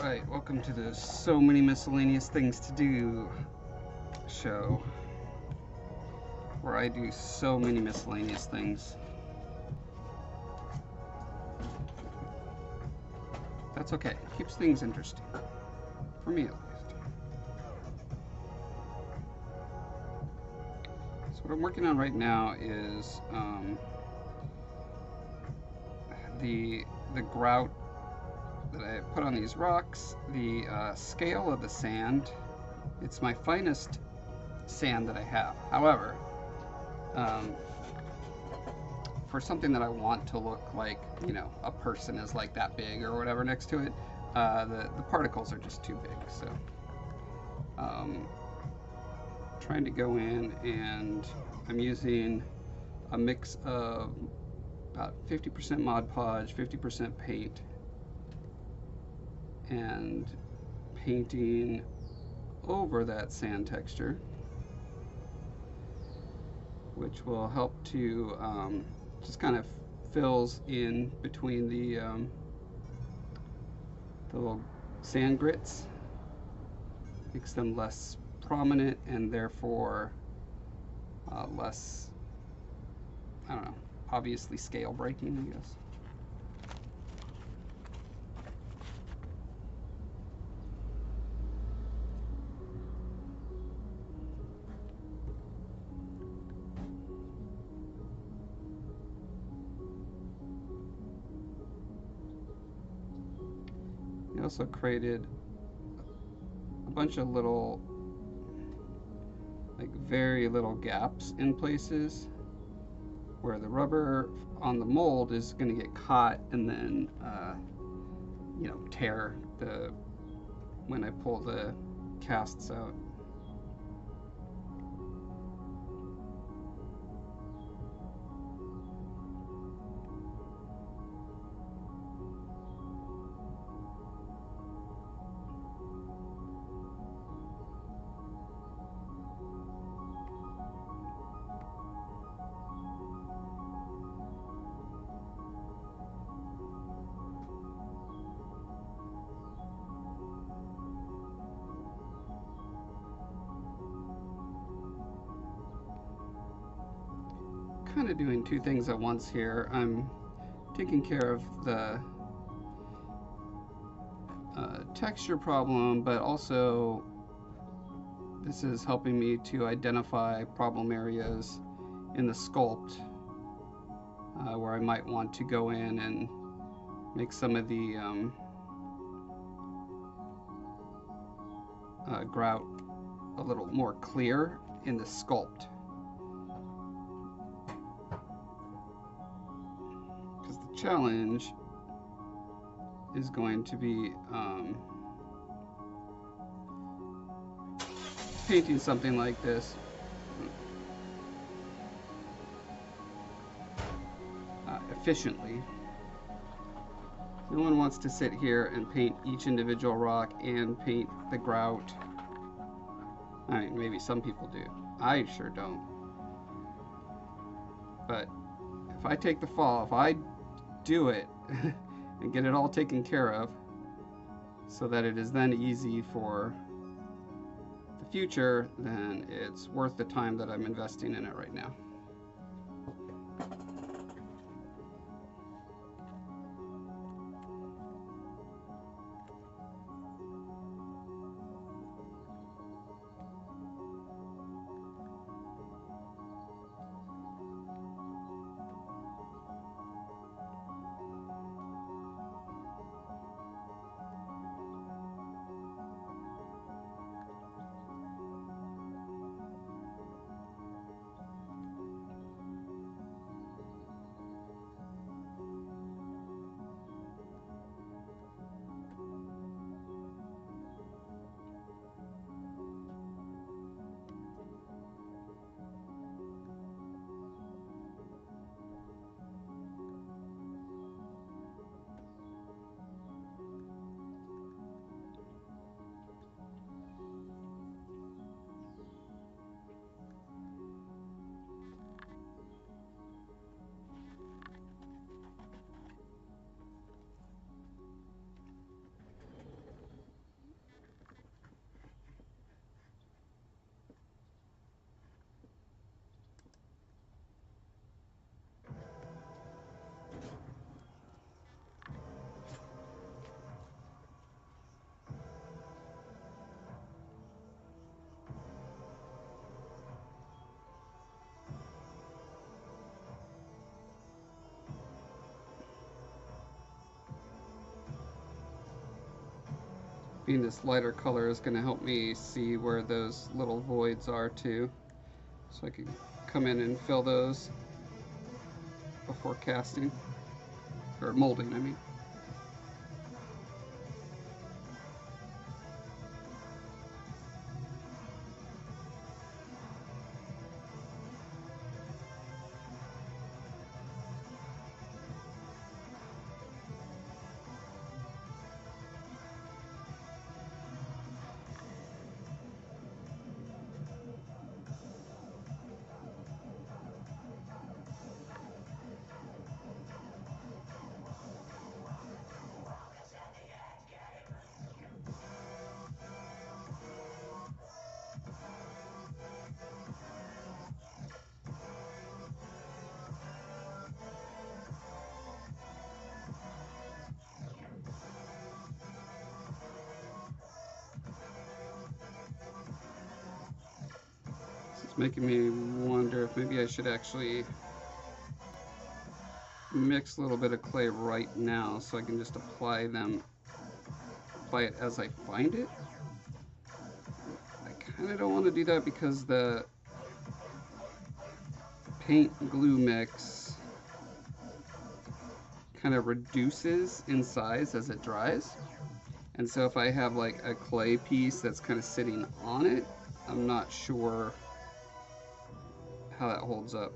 Alright, welcome to the So Many Miscellaneous Things to Do show, where I do so many miscellaneous things. That's okay, it keeps things interesting, for me at least. So what I'm working on right now is the grout that I put on these rocks, the scale of the sand. It's my finest sand that I have. However, for something that I want to look like, you know, a person is like that big or whatever next to it, the particles are just too big. So trying to go in, and I'm using a mix of about 50% Mod Podge, 50% paint, and painting over that sand texture, which will help to just kind of fills in between the little sand grits, makes them less prominent and therefore less, I don't know, obviously scale breaking, I guess. I also created a bunch of little, like very little gaps in places where the rubber on the mold is going to get caught and then, you know, tear when I pull the casts out. Kind of doing two things at once here. I'm taking care of the texture problem, but also this is helping me to identify problem areas in the sculpt where I might want to go in and make some of the grout a little more clear in the sculpt. Because the challenge is going to be painting something like this efficiently. No one wants to sit here and paint each individual rock and paint the grout. I mean, maybe some people do. I sure don't. But if I take the fall, if I do it and get it all taken care of so that it is then easy for the future, then it's worth the time that I'm investing in it right now. being this lighter color is going to help me see where those little voids are too. So I can come in and fill those before casting, or molding, I mean. It's making me wonder if maybe I should actually mix a little bit of clay right now so I can just apply it as I find it. I kind of don't want to do that because the paint glue mix kind of reduces in size as it dries. And so if I have like a clay piece that's kind of sitting on it, I'm not sure how that holds up.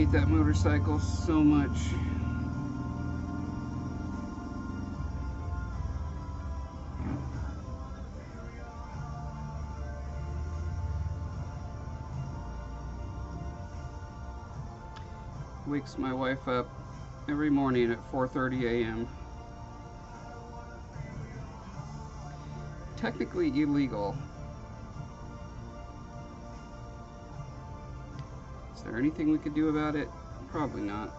hate that motorcycle so much. Wakes my wife up every morning at 4:30 a.m. Technically illegal. Is there anything we could do about it? Probably not.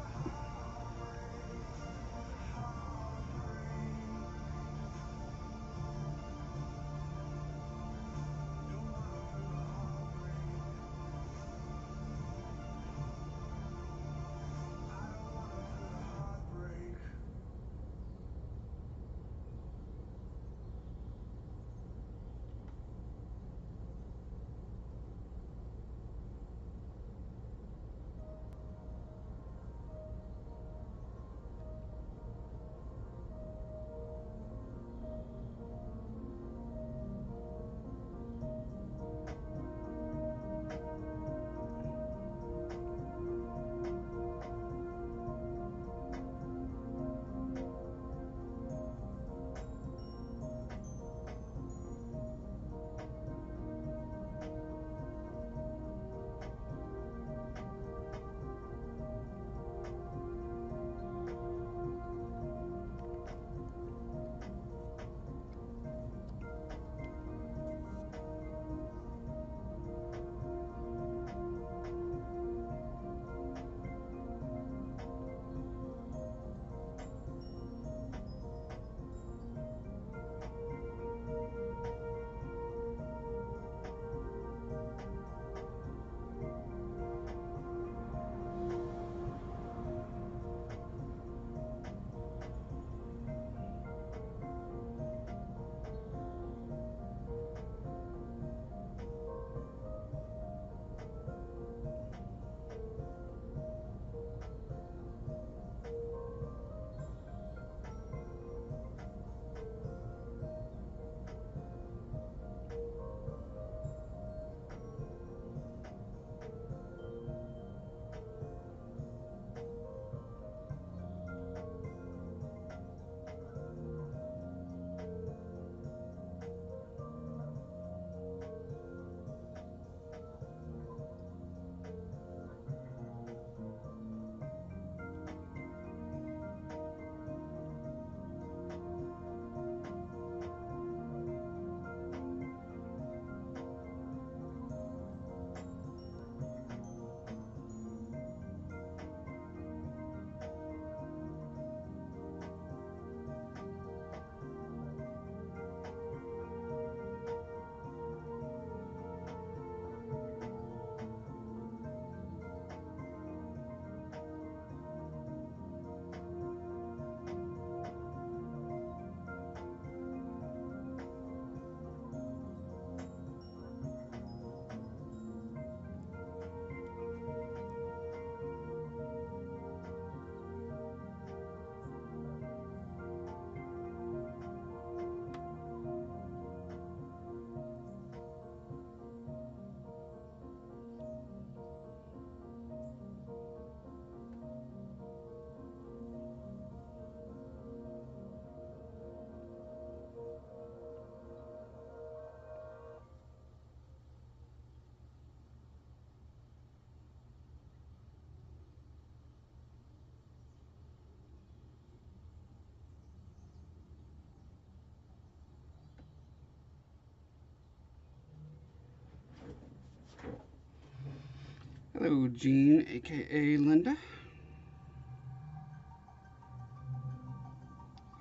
Hello, Jean, aka Linda.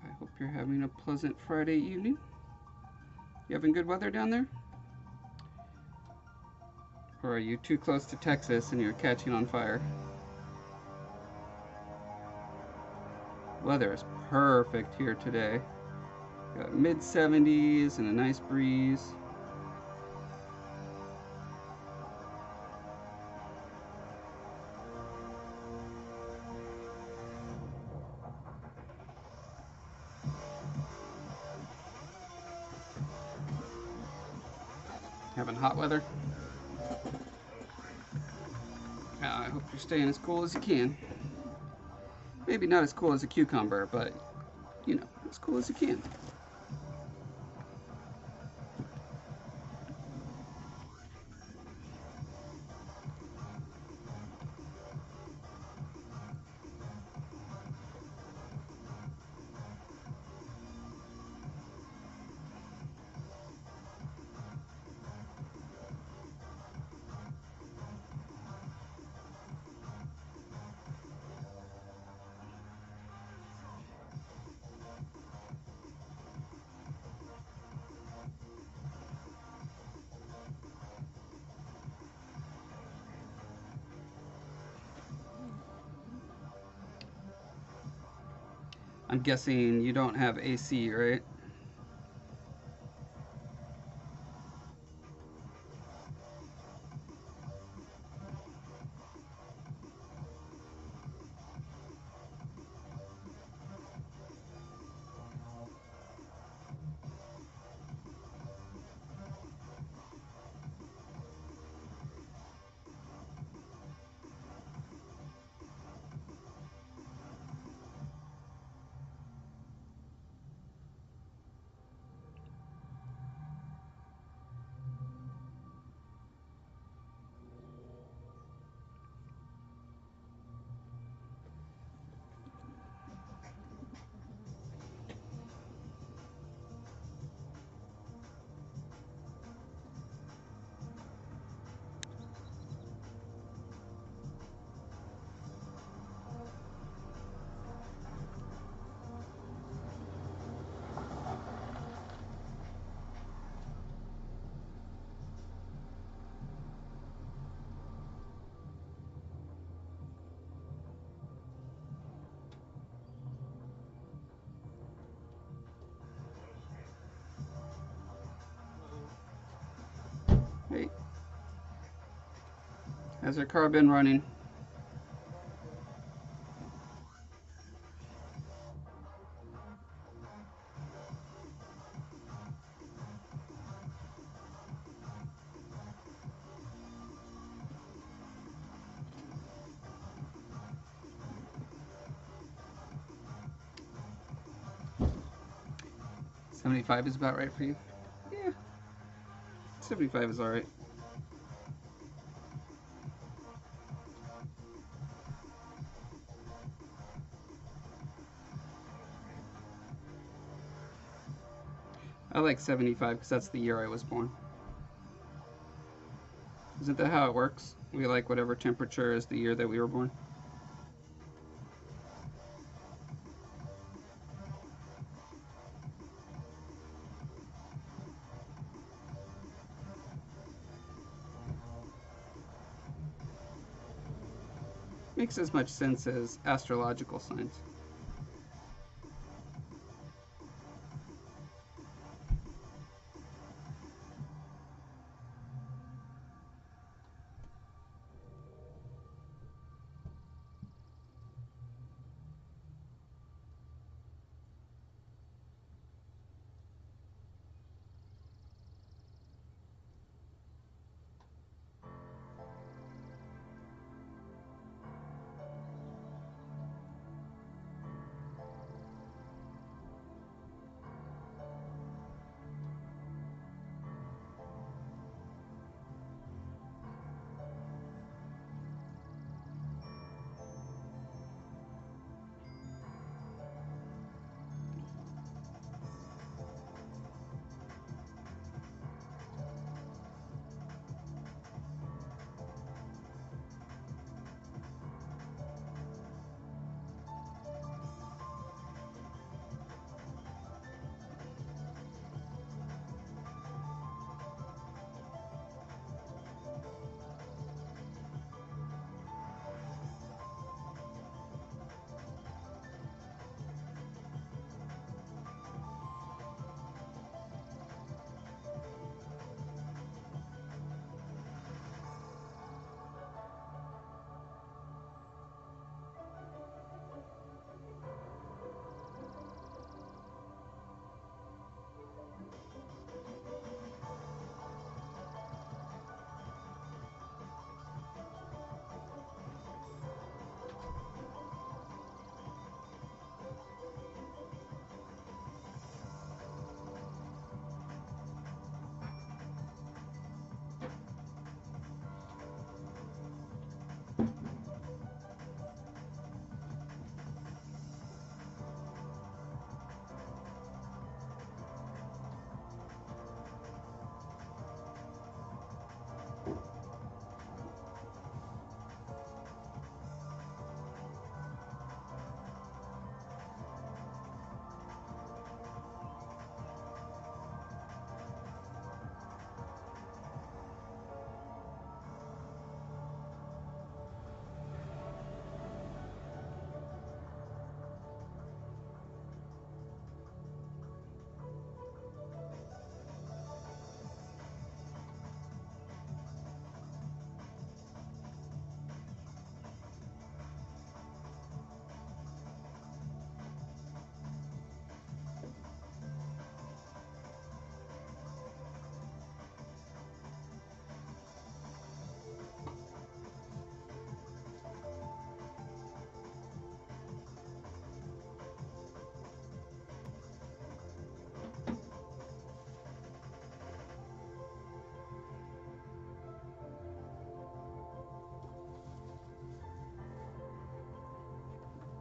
I hope you're having a pleasant Friday evening. You having good weather down there? Or are you too close to Texas and you're catching on fire? Weather is perfect here today. Got mid-70s and a nice breeze. Having hot weather? Yeah, I hope you're staying as cool as you can. Maybe not as cool as a cucumber, but, you know, as cool as you can. I'm guessing you don't have AC, right? Hey, how's your car been running? $75 is about right for you? Yeah, 75 is alright. I like 75 because that's the year I was born. Isn't that how it works? We like whatever temperature is the year that we were born. Makes as much sense as astrological signs.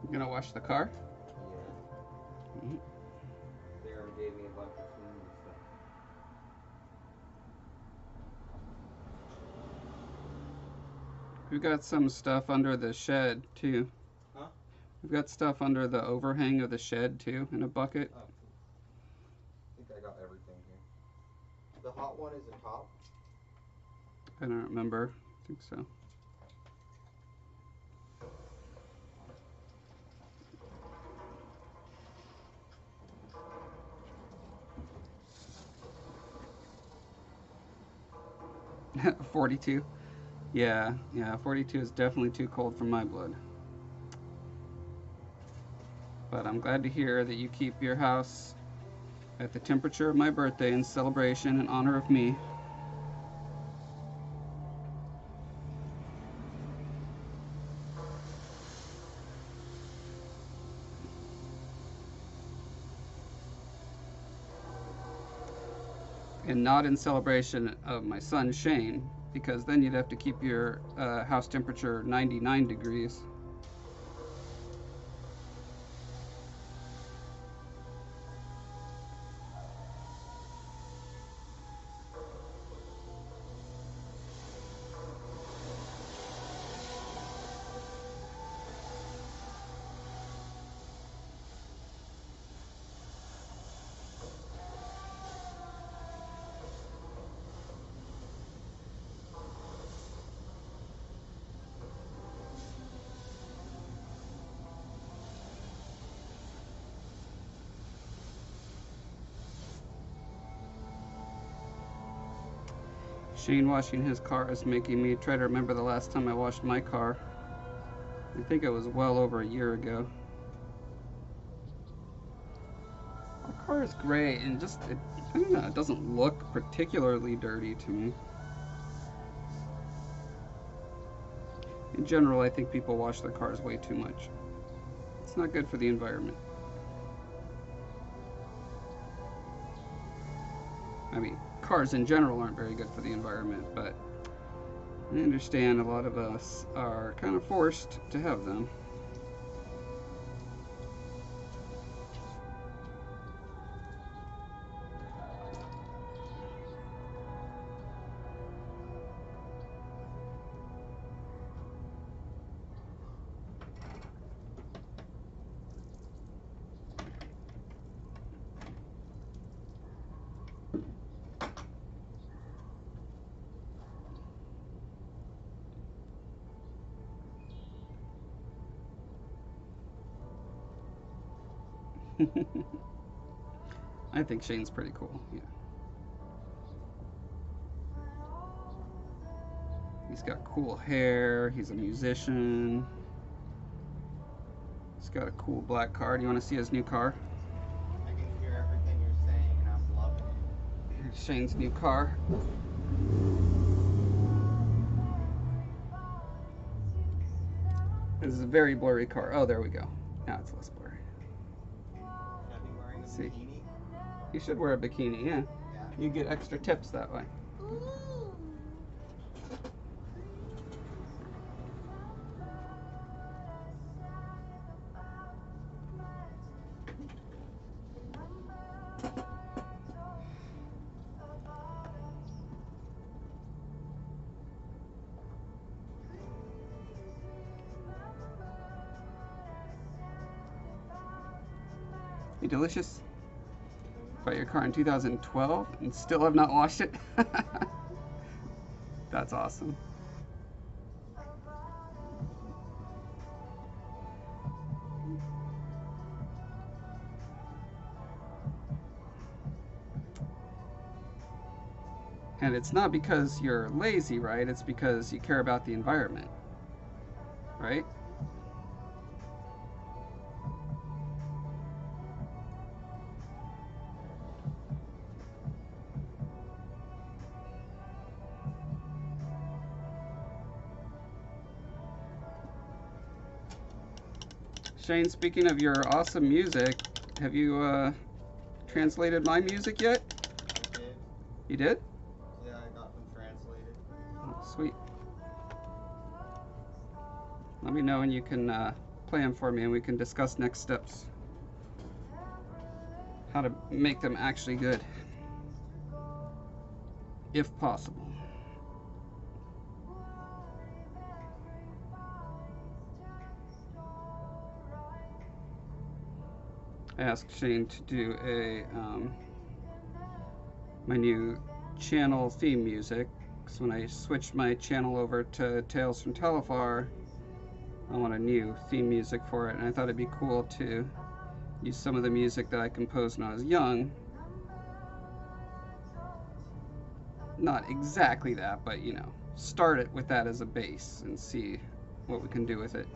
You gonna wash the car? Yeah. Mm-hmm. They already gave me a bunch of food and stuff. We've got some stuff under the shed too. Huh? We've got stuff under the overhang of the shed too in a bucket. Oh, I think I got everything here. The hot one is the top. I don't remember. I think so. $42. Yeah, 42 is definitely too cold for my blood. But I'm glad to hear that you keep your house at the temperature of my birthday in celebration in honor of me. And not in celebration of my son Shane, because then you'd have to keep your house temperature 99 degrees. Shane washing his car is making me try to remember the last time I washed my car. I think it was well over a year ago. Our car is gray and just, I don't know, it doesn't look particularly dirty to me. In general, I think people wash their cars way too much. It's not good for the environment. I mean, cars in general aren't very good for the environment, but I understand a lot of us are kind of forced to have them. I think Shane's pretty cool, yeah. He's got cool hair, he's a musician. He's got a cool black car. Do you want to see his new car? I can hear everything you're saying and I'm loving it. Here's Shane's new car. This is a very blurry car. Oh, there we go. Now it's less blurry. Should I be wearing a See. bikini? You should wear a bikini, yeah. Yeah. You get extra tips that way. You delicious? Bought your car in 2012 and still have not washed it? That's awesome. And it's not because you're lazy, right? It's because you care about the environment, right? Shane, speaking of your awesome music, have you translated my music yet? I did. You did? Yeah, I got them translated. Oh, sweet. Let me know when you can plan for me and we can discuss next steps. How to make them actually good, if possible. I asked Shane to do my new channel theme music. So when I switched my channel over to Tales from Telefar, I want a new theme music for it, and I thought it'd be cool to use some of the music that I composed when I was young. Not exactly that, but you know, start it with that as a base and see what we can do with it.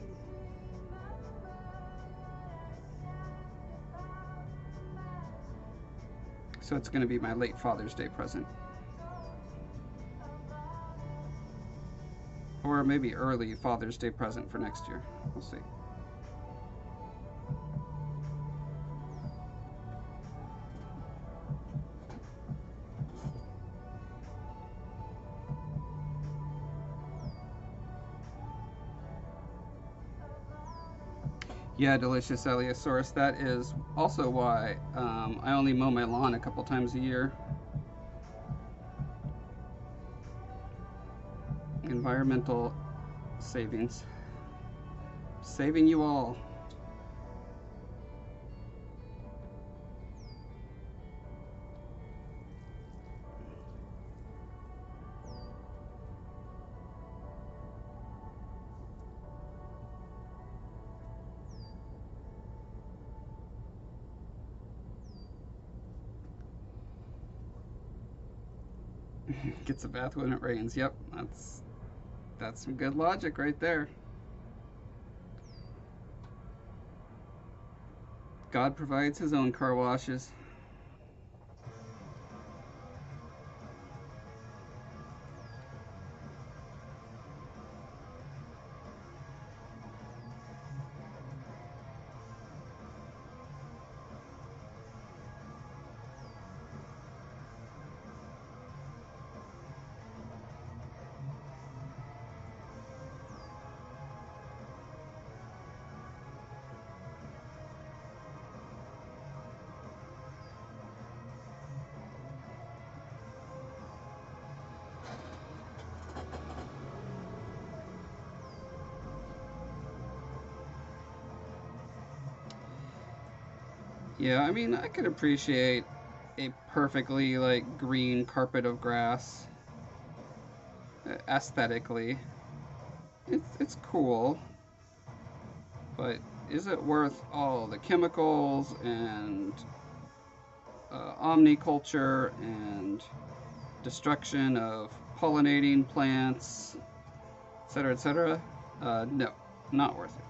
So it's going to be my late Father's Day present. Or maybe early Father's Day present for next year. We'll see. Yeah, delicious Eliosaurus. That is also why I only mow my lawn a couple times a year. Environmental savings. Saving you all. Gets a bath when it rains. Yep, that's some good logic right there. God provides his own car washes. Yeah, I mean, I could appreciate a perfectly like green carpet of grass aesthetically. It's cool, but is it worth all the chemicals and omniculture and destruction of pollinating plants, etc., etc.? No, not worth it.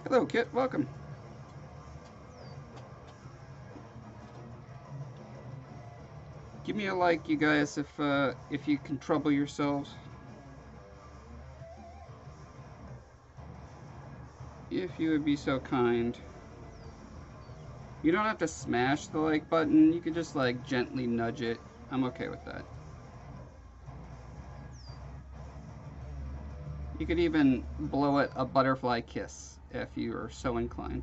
Hello, Kit. Welcome. Give me a like, you guys, if you can trouble yourselves. If you would be so kind. You don't have to smash the like button. You could just like gently nudge it. I'm okay with that. You could even blow it a butterfly kiss if you are so inclined.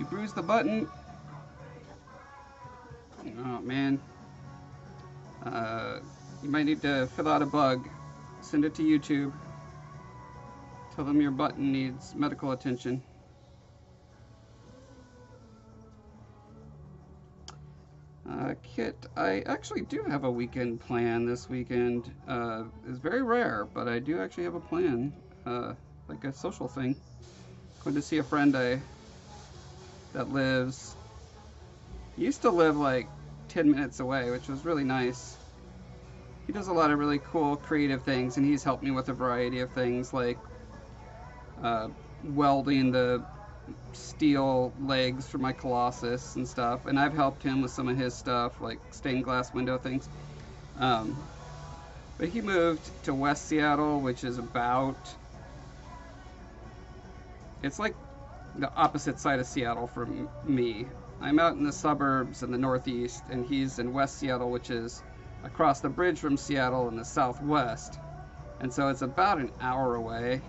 You bruised the button. Oh man. You might need to fill out a bug. Send it to YouTube. Tell them your button needs medical attention. Kit, I actually do have a weekend plan this weekend. It's very rare, but I do actually have a plan. Like a social thing. Going to see a friend that used to live like 10 minutes away, which was really nice. He does a lot of really cool creative things, and he's helped me with a variety of things like welding the steel legs for my Colossus and stuff, and I've helped him with some of his stuff like stained glass window things. But he moved to West Seattle, which is it's like the opposite side of Seattle from me. I'm out in the suburbs in the northeast, and he's in West Seattle, which is across the bridge from Seattle in the southwest. And so it's about an hour away.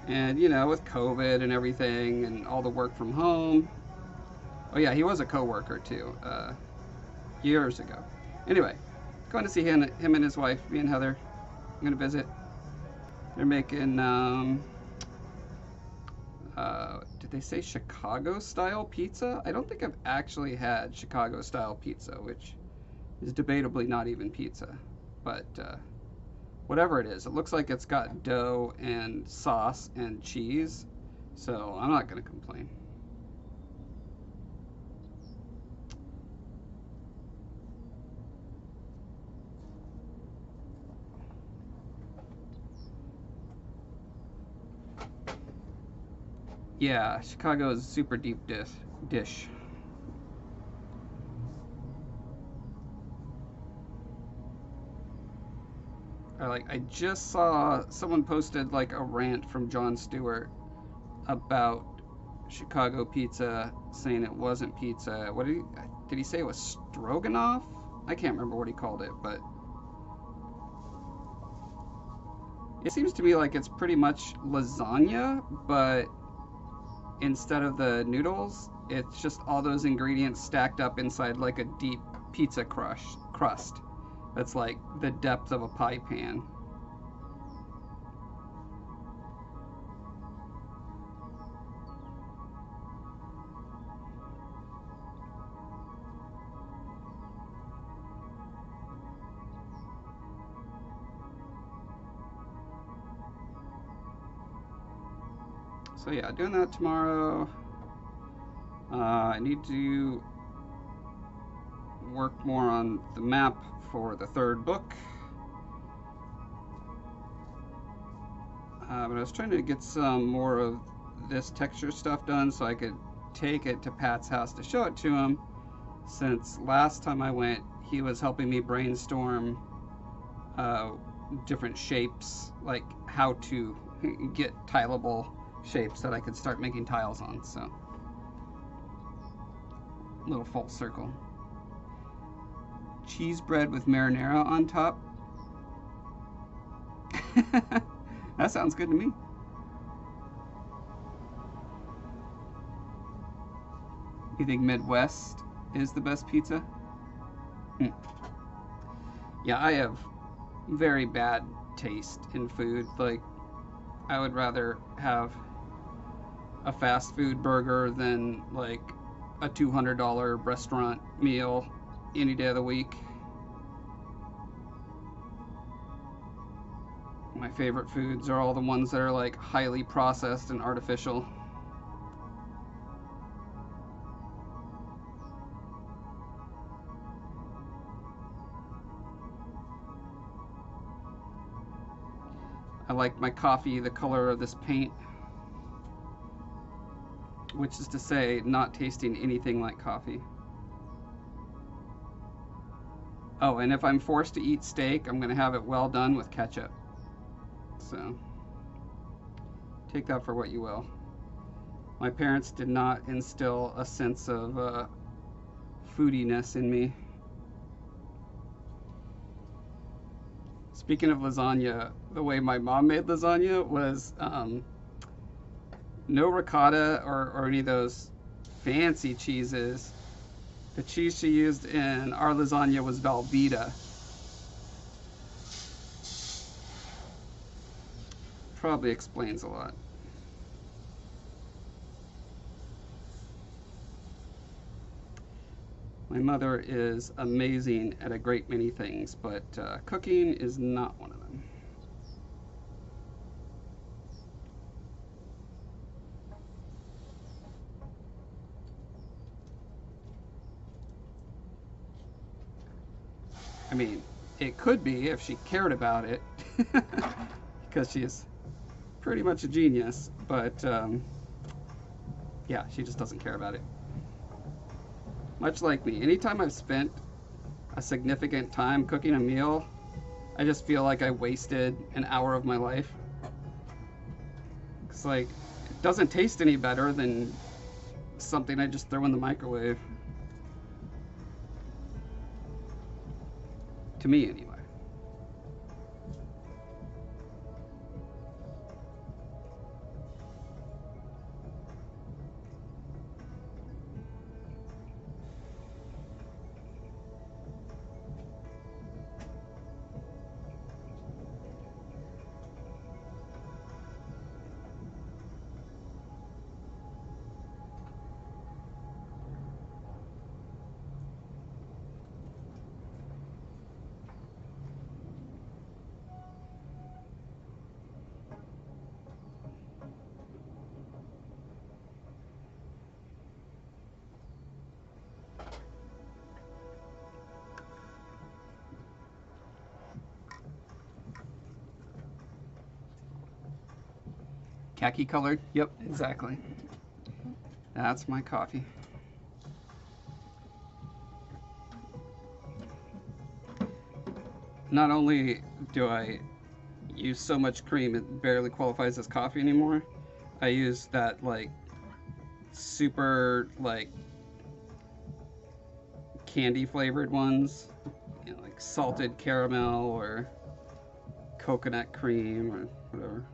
And, you know, with COVID and everything and all the work from home. Oh, yeah, he was a coworker, too, years ago. Anyway, going to see him and his wife, me and Heather. I'm going to visit. They're making, did they say Chicago-style pizza? I don't think I've actually had Chicago-style pizza, which is debatably not even pizza. But, whatever it is, it looks like it's got dough and sauce and cheese, so I'm not going to complain. Yeah, Chicago is a super deep dish. I just saw someone posted like a rant from Jon Stewart about Chicago pizza, saying it wasn't pizza. What did he say it was stroganoff? I can't remember what he called it, but it seems to me like it's pretty much lasagna, but instead of the noodles, it's just all those ingredients stacked up inside like a deep pizza crust. That's like the depth of a pie pan. So yeah, doing that tomorrow. I need to work more on the map for the third book. But I was trying to get some more of this texture stuff done so I could take it to Pat's house to show it to him, since last time I went he was helping me brainstorm different shapes, like how to get tileable shapes that I could start making tiles on. So little full circle. Cheese bread with marinara on top. That sounds good to me. You think Midwest is the best pizza? Yeah, I have very bad taste in food. Like, I would rather have a fast food burger than like a $200 restaurant meal any day of the week. My favorite foods are all the ones that are like highly processed and artificial. I like my coffee the color of this paint, which is to say, not tasting anything like coffee. Oh, and if I'm forced to eat steak, I'm going to have it well done with ketchup. So, take that for what you will. My parents did not instill a sense of foodiness in me. Speaking of lasagna, the way my mom made lasagna was no ricotta or any of those fancy cheeses. The cheese she used in our lasagna was Velveeta. Probably explains a lot. My mother is amazing at a great many things, but cooking is not one of them. I mean, it could be if she cared about it, because she's pretty much a genius, but yeah, she just doesn't care about it. Much like me, anytime I've spent a significant time cooking a meal, I just feel like I wasted an hour of my life. It's like, it doesn't taste any better than something I just throw in the microwave. To me, anyway. Khaki colored? Yep, exactly. That's my coffee. Not only do I use so much cream it barely qualifies as coffee anymore, I use that like super like candy flavored ones, you know, like salted caramel or coconut cream or whatever.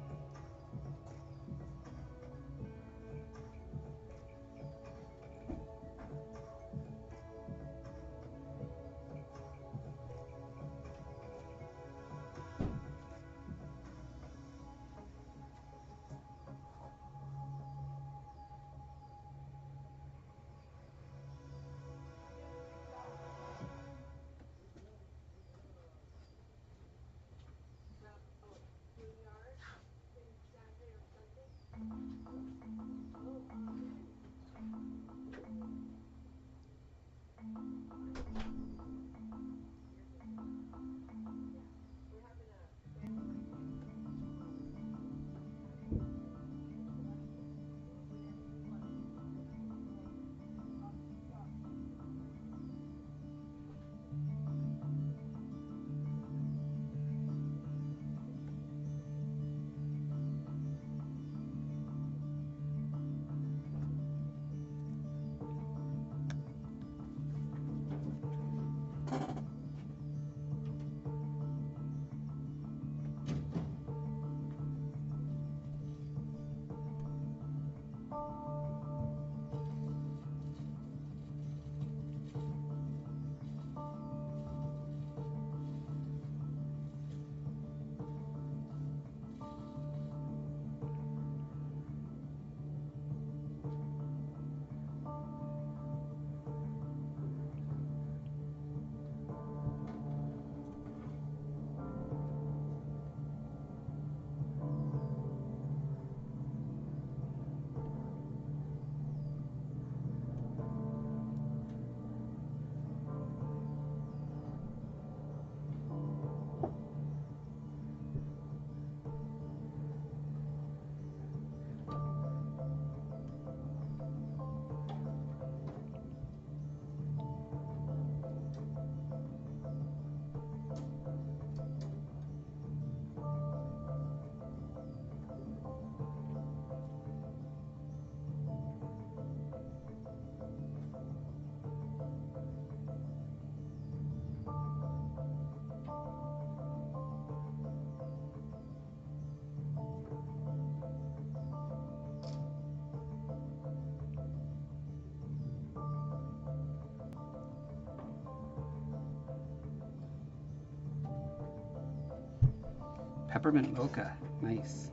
Peppermint mocha. Nice.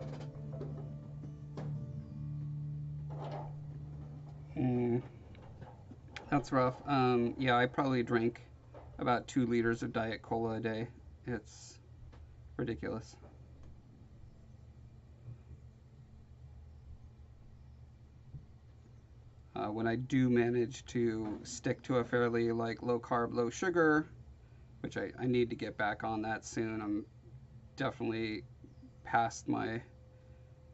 That's rough. Yeah, I probably drink about 2 liters of Diet Cola a day. It's ridiculous. When I do manage to stick to a fairly like low carb, low sugar, which I need to get back on that soon. I'm definitely past my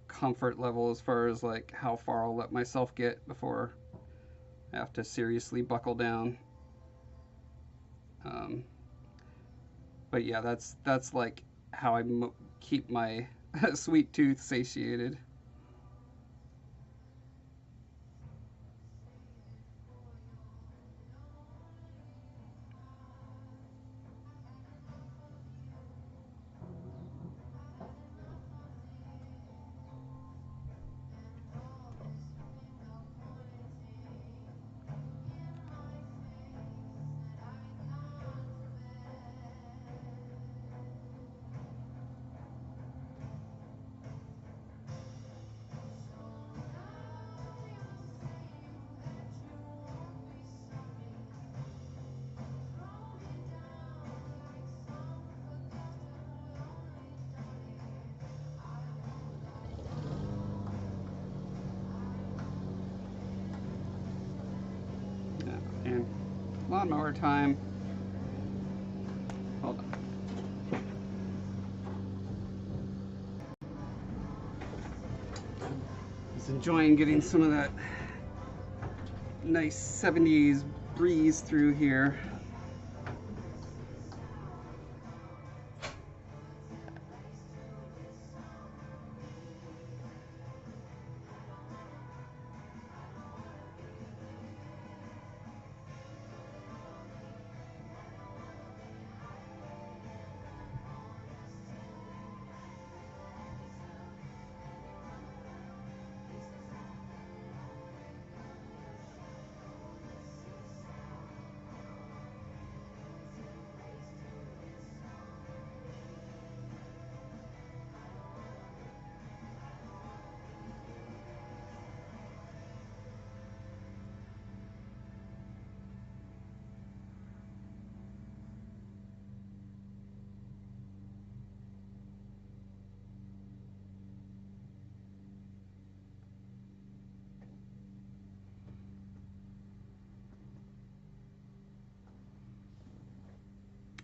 comfort level as far as like how far I'll let myself get before I have to seriously buckle down. Um, but yeah, that's like how I keep my sweet tooth satiated. Yeah, and lawnmower time. Hold on. Just enjoying getting some of that nice 70s breeze through here.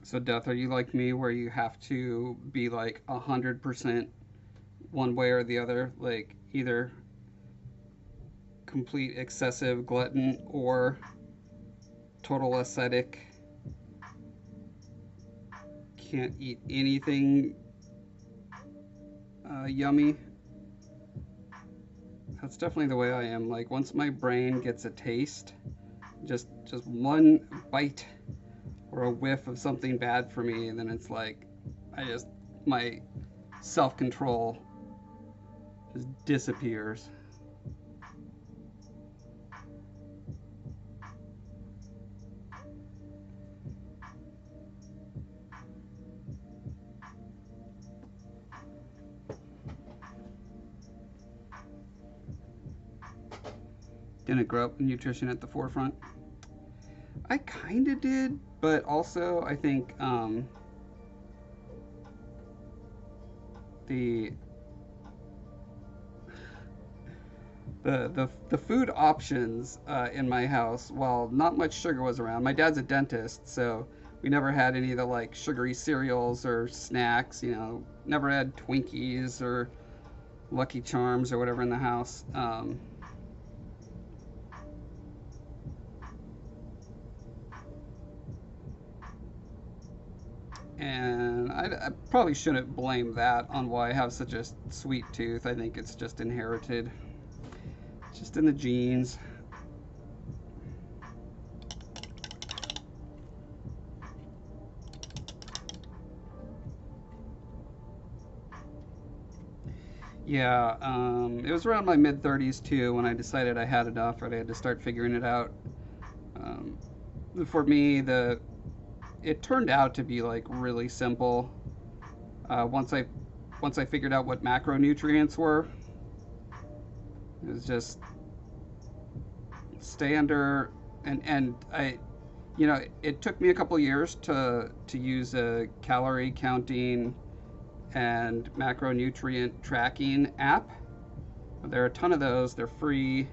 So, Death, are you like me where you have to be like 100% one way or the other? Like either complete excessive glutton or total ascetic? Can't eat anything yummy? That's definitely the way I am. Like once my brain gets a taste, just one bite or a whiff of something bad for me, and then it's like my self-control just disappears. Didn't grow up with nutrition at the forefront. I kind of did, but also I think the the food options in my house, while not much sugar was around. My dad's a dentist, so we never had any of the like sugary cereals or snacks. You know, never had Twinkies or Lucky Charms or whatever in the house. And I probably shouldn't blame that on why I have such a sweet tooth. I think it's just inherited, just in the genes. Yeah, it was around my mid 30s too when I decided I had enough, or I had to start figuring it out. Um, for me, it turned out to be like really simple. Once I once I figured out what macronutrients were. It was just stay under, and I, you know, it took me a couple years to use a calorie counting and macronutrient tracking app. There are a ton of those. They're free.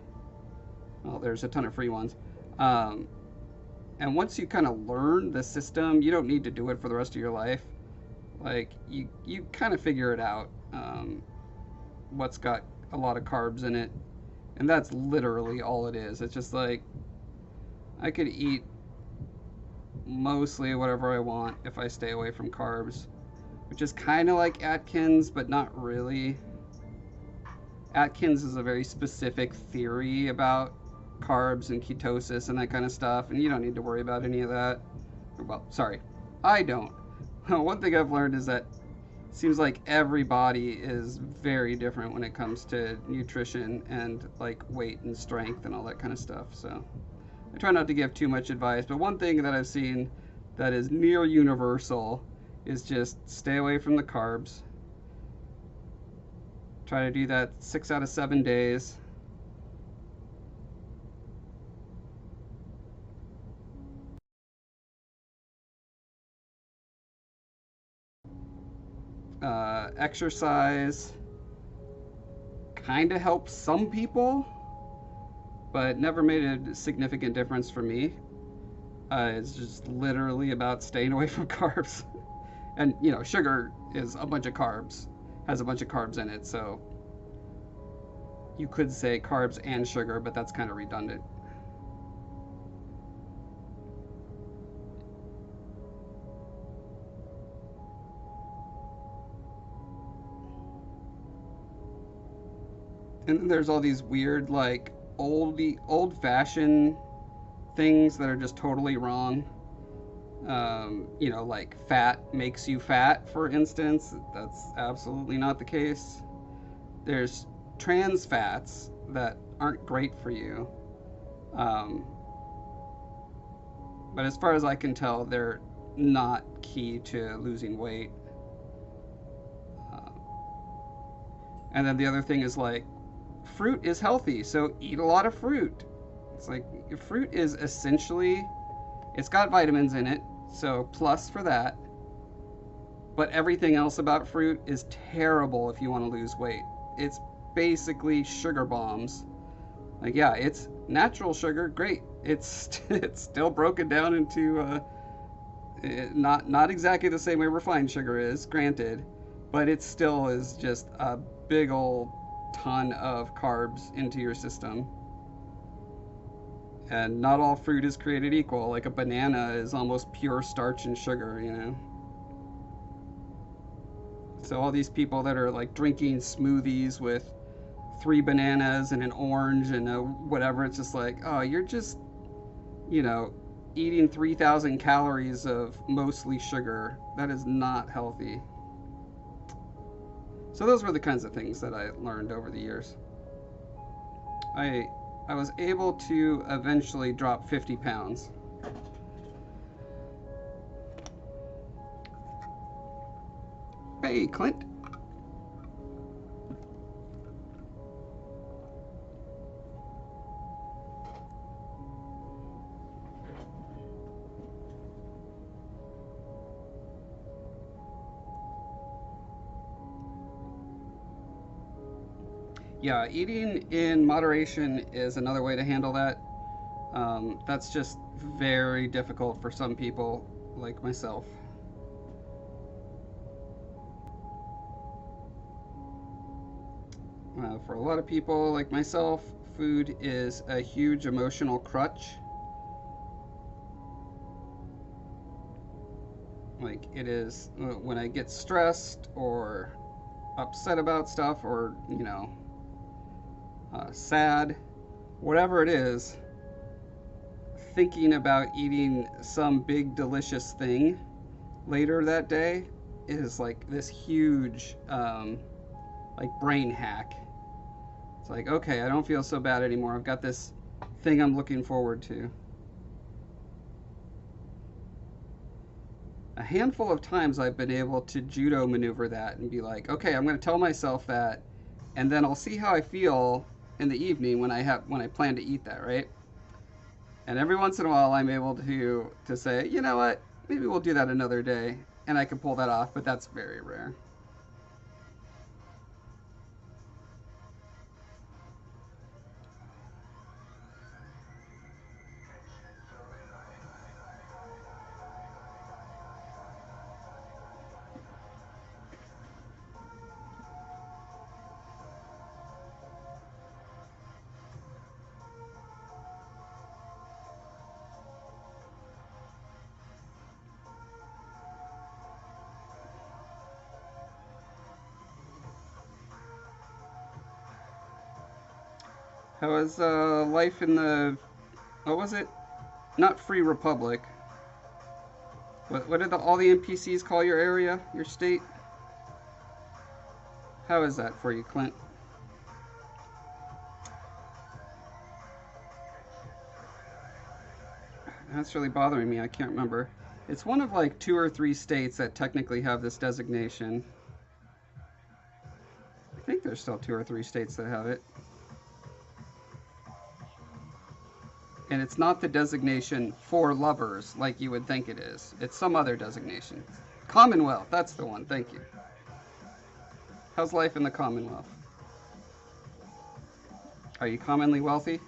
Well, there's a ton of free ones. And once you kind of learn the system, you don't need to do it for the rest of your life. Like you kind of figure it out. What's got a lot of carbs in it, and that's literally all it is. It's just like I could eat mostly whatever I want if I stay away from carbs, which is kind of like Atkins, but not really. Atkins is a very specific theory about carbs and ketosis and that kind of stuff, and you don't need to worry about any of that. Well, sorry, I don't. One thing I've learned is that it seems like everybody is very different when it comes to nutrition and like weight and strength and all that kind of stuff. So I try not to give too much advice, but one thing that I've seen that is near universal is just stay away from the carbs. Try to do that 6 out of 7 days. Exercise kind of helps some people, but never made a significant difference for me. It's just literally about staying away from carbs. And, you know, sugar is a bunch of carbs, has a bunch of carbs in it, so you could say carbs and sugar, but that's kind of redundant. And then there's all these weird, like, old-fashioned things that are just totally wrong. You know, like fat makes you fat, for instance. That's absolutely not the case. There's trans fats that aren't great for you. But as far as I can tell, they're not key to losing weight. And then the other thing is like, fruit is healthy, so eat a lot of fruit. It's like, fruit is essentially, it's got vitamins in it, so plus for that. But everything else about fruit is terrible if you want to lose weight. It's basically sugar bombs. Like, yeah, it's natural sugar, great. It's still broken down into not exactly the same way refined sugar is, granted, but it still is just a big old ton of carbs into your system. And not all fruit is created equal. Like a banana is almost pure starch and sugar, you know. So all these people that are like drinking smoothies with 3 bananas and an orange and a whatever, it's just like, oh, you're just, you know, eating 3,000 calories of mostly sugar. That is not healthy. So those were the kinds of things that I learned over the years. I was able to eventually drop 50 pounds. Hey, Clint. Yeah, eating in moderation is another way to handle that. That's just very difficult for some people, like myself. For a lot of people, like myself, food is a huge emotional crutch. Like, it is when I get stressed or upset about stuff or, you know, sad, whatever it is, thinking about eating some big delicious thing later that day is like this huge like brain hack. It's like, okay, I don't feel so bad anymore. I've got this thing I'm looking forward to. a handful of times I've been able to judo maneuver that and be like, okay, I'm going to tell myself that, and then I'll see how I feel in the evening when I plan to eat that, right? And every once in a while, I'm able to say, you know what, maybe we'll do that another day, and I can pull that off, but that's very rare. How is life in the, what was it? Not Free Republic. What did all the NPCs call your area, your state? How is that for you, Clint? That's really bothering me. I can't remember. It's one of like 2 or 3 states that technically have this designation. I think there's still 2 or 3 states that have it. And it's not the designation for lovers like you would think it is. It's some other designation. Commonwealth, that's the one. Thank you. How's life in the Commonwealth? Are you commonly wealthy?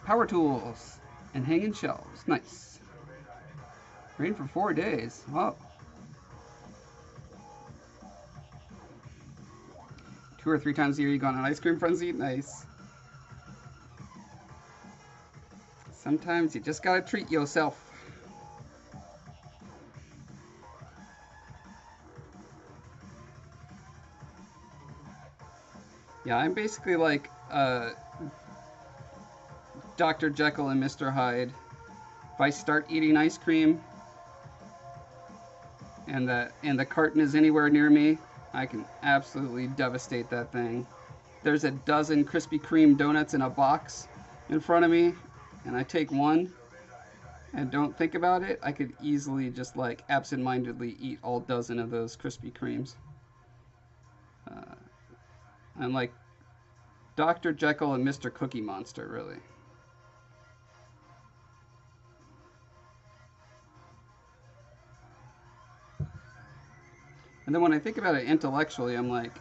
Power tools and hanging shelves. Nice. Rain for 4 days. Wow. 2 or 3 times a year you go on an ice cream frenzy. Nice. Sometimes you just gotta treat yourself. Yeah, I'm basically like Dr. Jekyll and Mr. Hyde. If I start eating ice cream and the carton is anywhere near me, I can absolutely devastate that thing. There's a dozen Krispy Kreme donuts in a box in front of me, and I take one and don't think about it, I could easily just like absentmindedly eat all dozen of those Krispy Kremes. I'm like Dr. Jekyll and Mr. Cookie Monster, really. And then when I think about it intellectually, I'm like,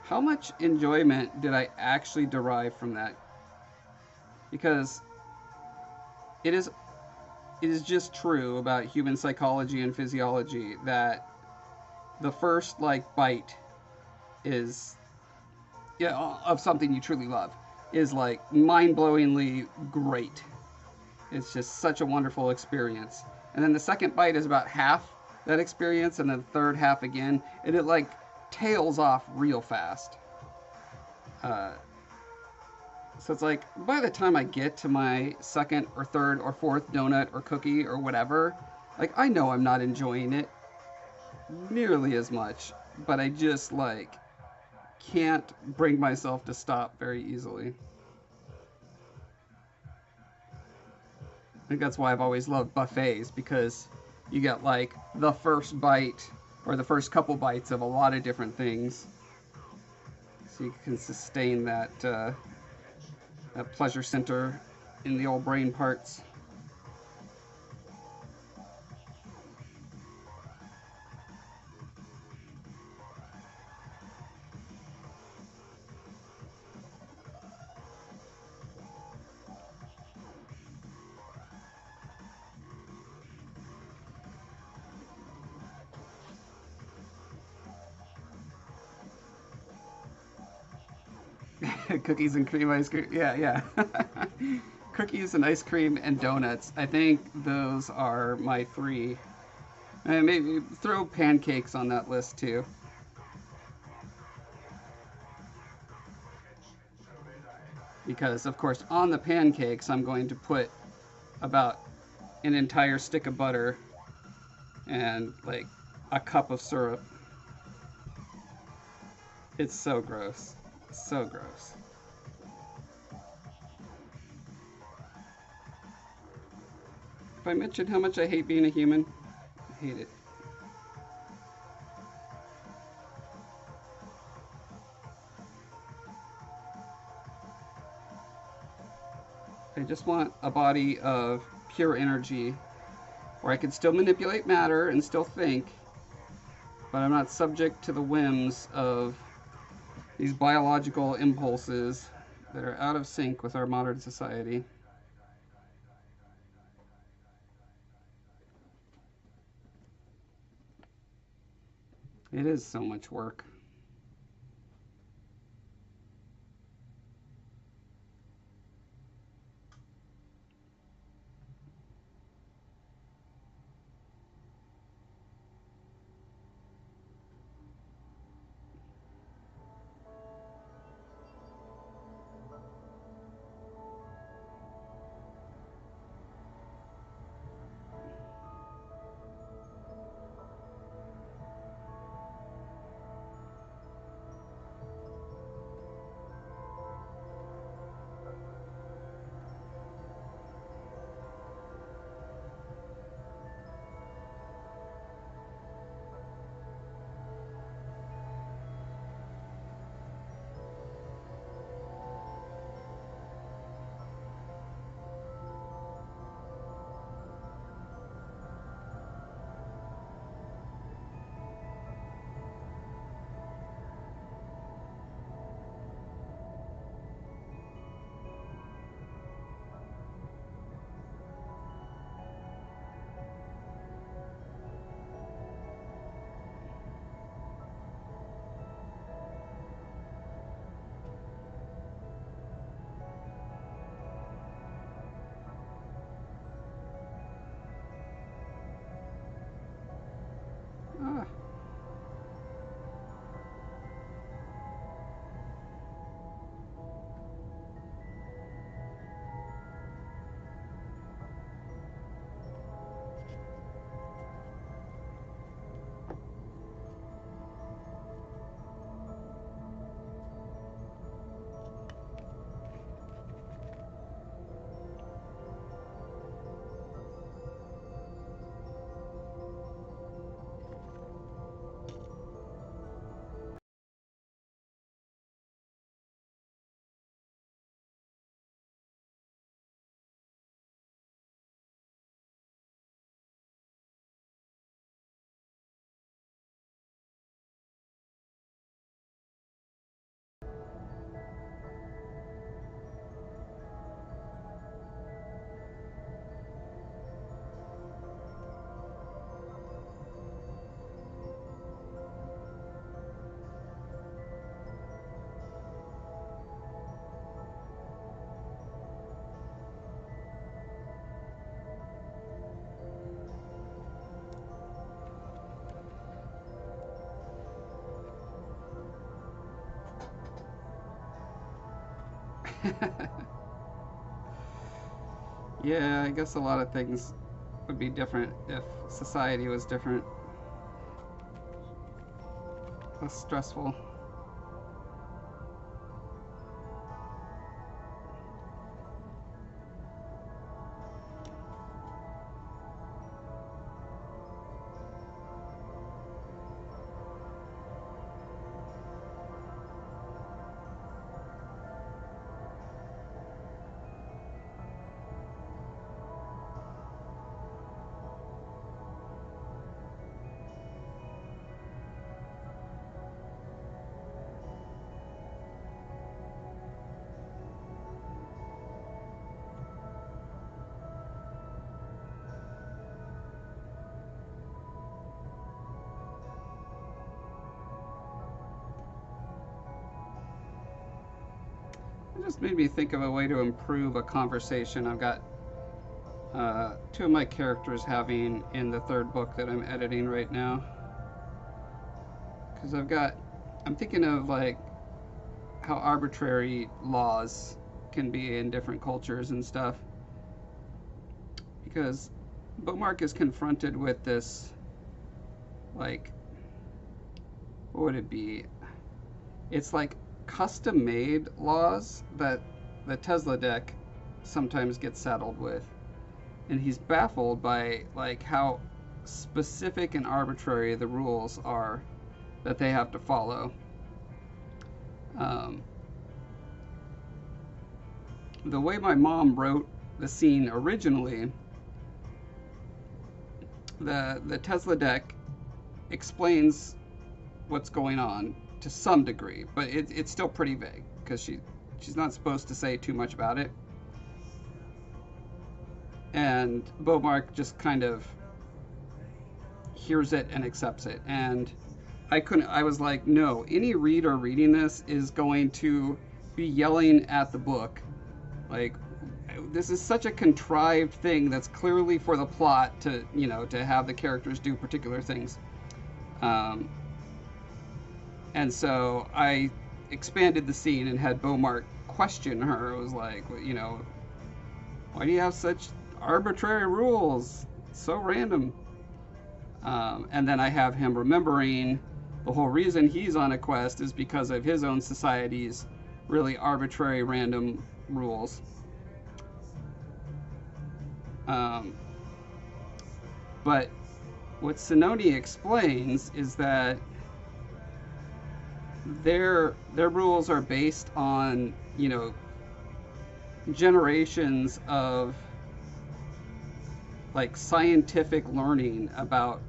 how much enjoyment did I actually derive from that? Because it is just true about human psychology and physiology that the first like bite is of something you truly love is like mind-blowingly great. It's just such a wonderful experience. And then the second bite is about half that experience, and then the third half again, and it like tails off real fast. So it's like by the time I get to my second or third or fourth donut or cookie or whatever, like I know I'm not enjoying it nearly as much, but I just like can't bring myself to stop very easily. I think that's why I've always loved buffets, because you get like the first bite or the first couple bites of a lot of different things, so you can sustain that that pleasure center in the old brain parts. Cookies and cream ice cream. Yeah, yeah. Cookies and ice cream and donuts. I think those are my three. And maybe throw pancakes on that list too. Because, of course, on the pancakes, I'm going to put about an entire stick of butter and like a cup of syrup. It's so gross. So gross. If I mentioned how much I hate being a human, I hate it. I just want a body of pure energy where I can still manipulate matter and still think, but I'm not subject to the whims of these biological impulses that are out of sync with our modern society. It is so much work. Ah. Yeah, I guess a lot of things would be different if society was different, less stressful. It just made me think of a way to improve a conversation I've got two of my characters having in the third book that I'm editing right now. Because I'm thinking of like how arbitrary laws can be in different cultures and stuff. Because Beaumark is confronted with this, like, what would it be? It's like custom made laws that the Tesla deck sometimes gets saddled with. And he's baffled by like how specific and arbitrary the rules are that they have to follow. The way my mom wrote the scene originally, the Tesla deck explains what's going on to some degree, but it's still pretty vague because she's not supposed to say too much about it. And Beaumark just kind of hears it and accepts it. And I was like, no, any reader reading this is going to be yelling at the book. Like, this is such a contrived thing that's clearly for the plot to, to have the characters do particular things. And so I expanded the scene and had Beaumark question her. It was like, why do you have such arbitrary rules? It's so random. And then I have him remembering the whole reason he's on a quest is because of his own society's really arbitrary, random rules. But what Sinoni explains is that their rules are based on, generations of like scientific learning about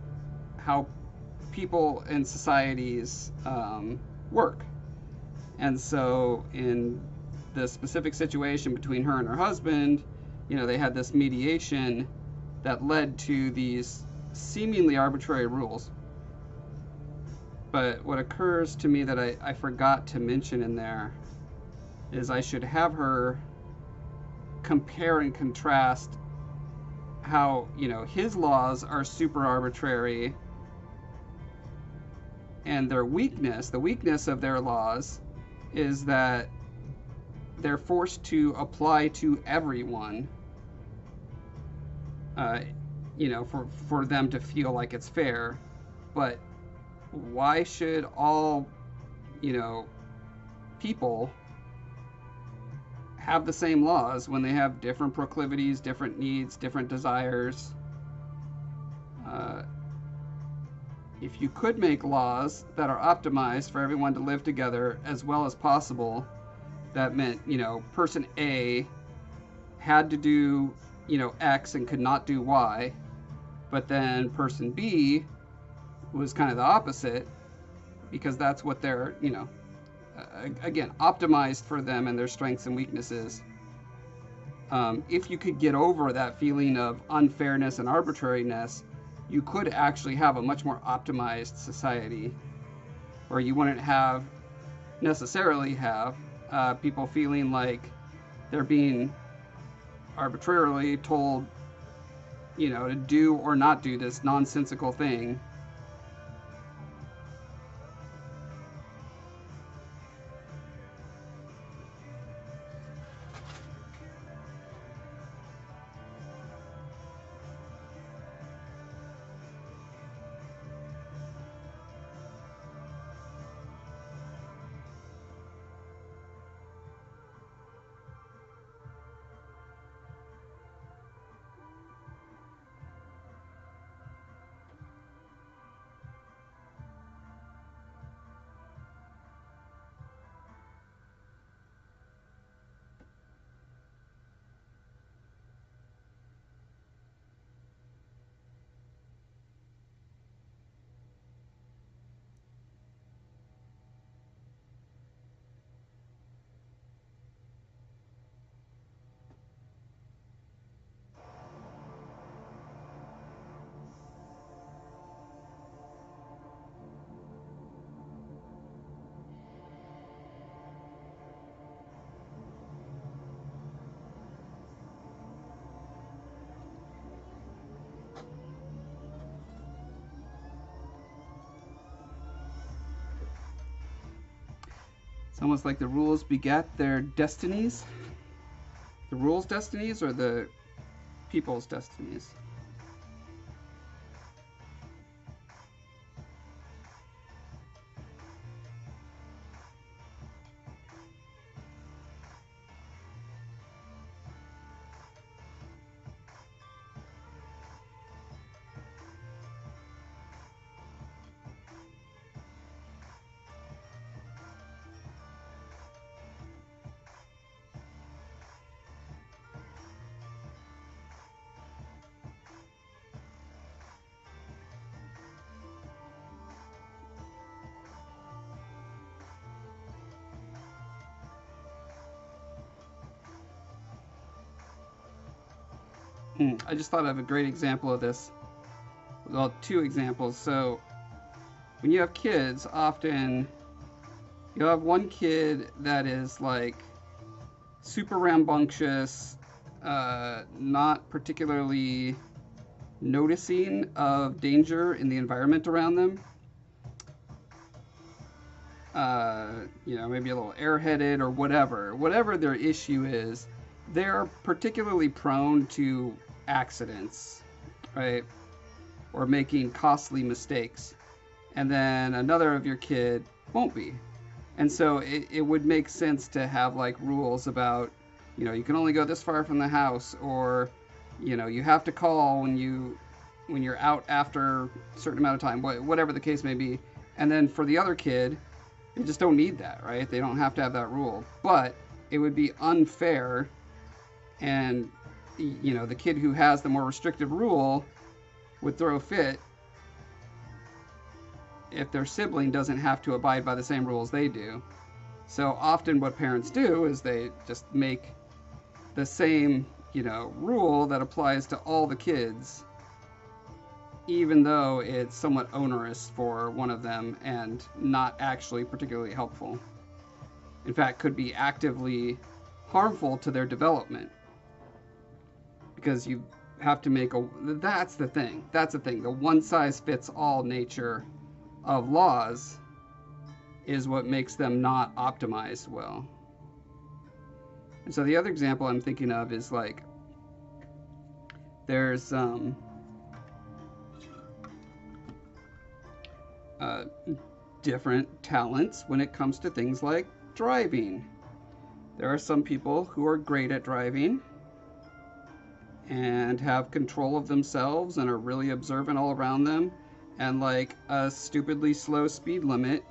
how people and societies work. And so in the specific situation between her and her husband, they had this mediation that led to these seemingly arbitrary rules. But what occurs to me that I forgot to mention in there is I should have her compare and contrast how, his laws are super arbitrary and the weakness of their laws is that they're forced to apply to everyone, for them to feel like it's fair. But why should all, people have the same laws when they have different proclivities, different needs, different desires? If you could make laws that are optimized for everyone to live together as well as possible, that meant, person A had to do, X and could not do Y, but then person B was kind of the opposite because that's what they're, again, optimized for them and their strengths and weaknesses. If you could get over that feeling of unfairness and arbitrariness, you could actually have a much more optimized society where you wouldn't necessarily have people feeling like they're being arbitrarily told, to do or not do this nonsensical thing. It's almost like the rules begat their destinies. The rules' destinies or the people's destinies? I just thought of a great example of this. Well, two examples. So when you have kids, often you'll have one kid that is like super rambunctious, not particularly noticing of danger in the environment around them. Maybe a little airheaded or whatever their issue is, they're particularly prone to accidents, right? Or making costly mistakes. And then another of your kid won't be. And so it would make sense to have like rules about, you can only go this far from the house, or, you have to call when you're out after a certain amount of time, whatever the case may be. And then for the other kid, they just don't need that, right? They don't have to have that rule. But it would be unfair, and the kid who has the more restrictive rule would throw a fit if their sibling doesn't have to abide by the same rules they do. So often what parents do is they just make the same, rule that applies to all the kids, even though it's somewhat onerous for one of them and not actually particularly helpful. In fact, could be actively harmful to their development. Because you have to make that's the thing. The one-size-fits-all nature of laws is what makes them not optimized well. And so the other example I'm thinking of is like, there's different talents when it comes to things like driving. There are some people who are great at driving and have control of themselves and are really observant all around them, and like a stupidly slow speed limit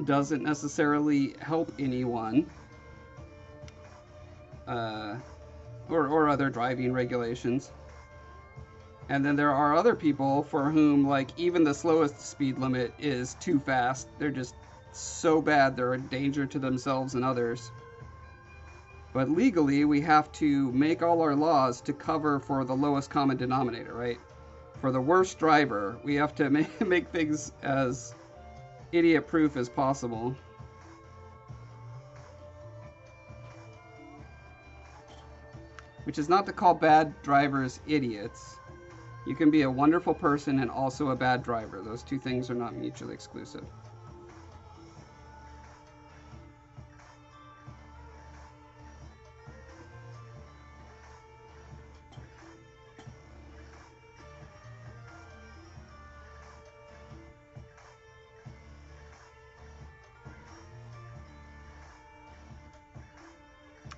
doesn't necessarily help anyone, or other driving regulations. And then there are other people for whom like even the slowest speed limit is too fast. They're just so bad they're a danger to themselves and others. But legally, we have to make all our laws to cover for the lowest common denominator, right? For the worst driver, we have to make things as idiot-proof as possible. Which is not to call bad drivers idiots. You can be a wonderful person and also a bad driver. Those two things are not mutually exclusive.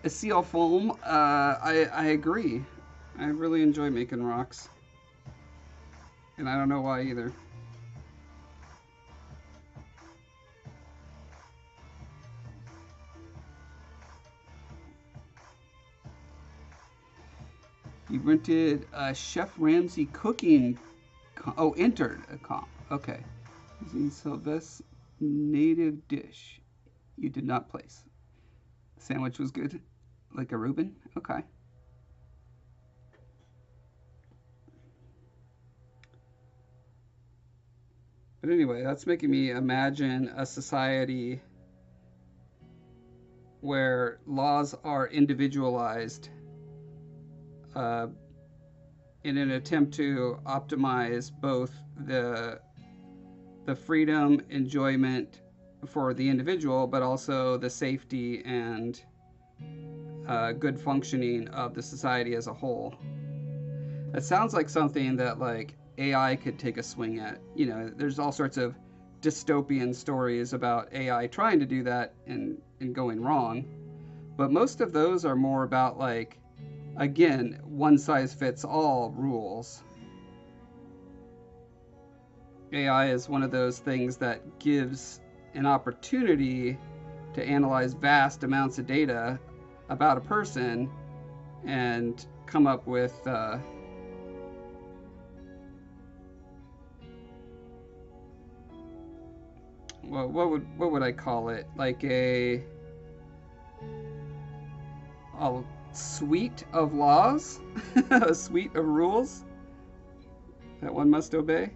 A seal foam, I agree. I really enjoy making rocks. And I don't know why either. You rented a Chef Ramsay cooking... entered a comp. Okay. Using Sylvest's native dish. You did not place. The sandwich was good? Like a Reuben? Okay. But anyway, that's making me imagine a society where laws are individualized in an attempt to optimize both the freedom, enjoyment, for the individual, but also the safety and good functioning of the society as a whole. That sounds like something that like AI could take a swing at. You know, there's all sorts of dystopian stories about AI trying to do that and going wrong. But most of those are more about like, again, one size fits all rules. AI is one of those things that gives an opportunity to analyze vast amounts of data about a person and come up with well, what would I call it? Like a suite of laws, a suite of rules that one must obey.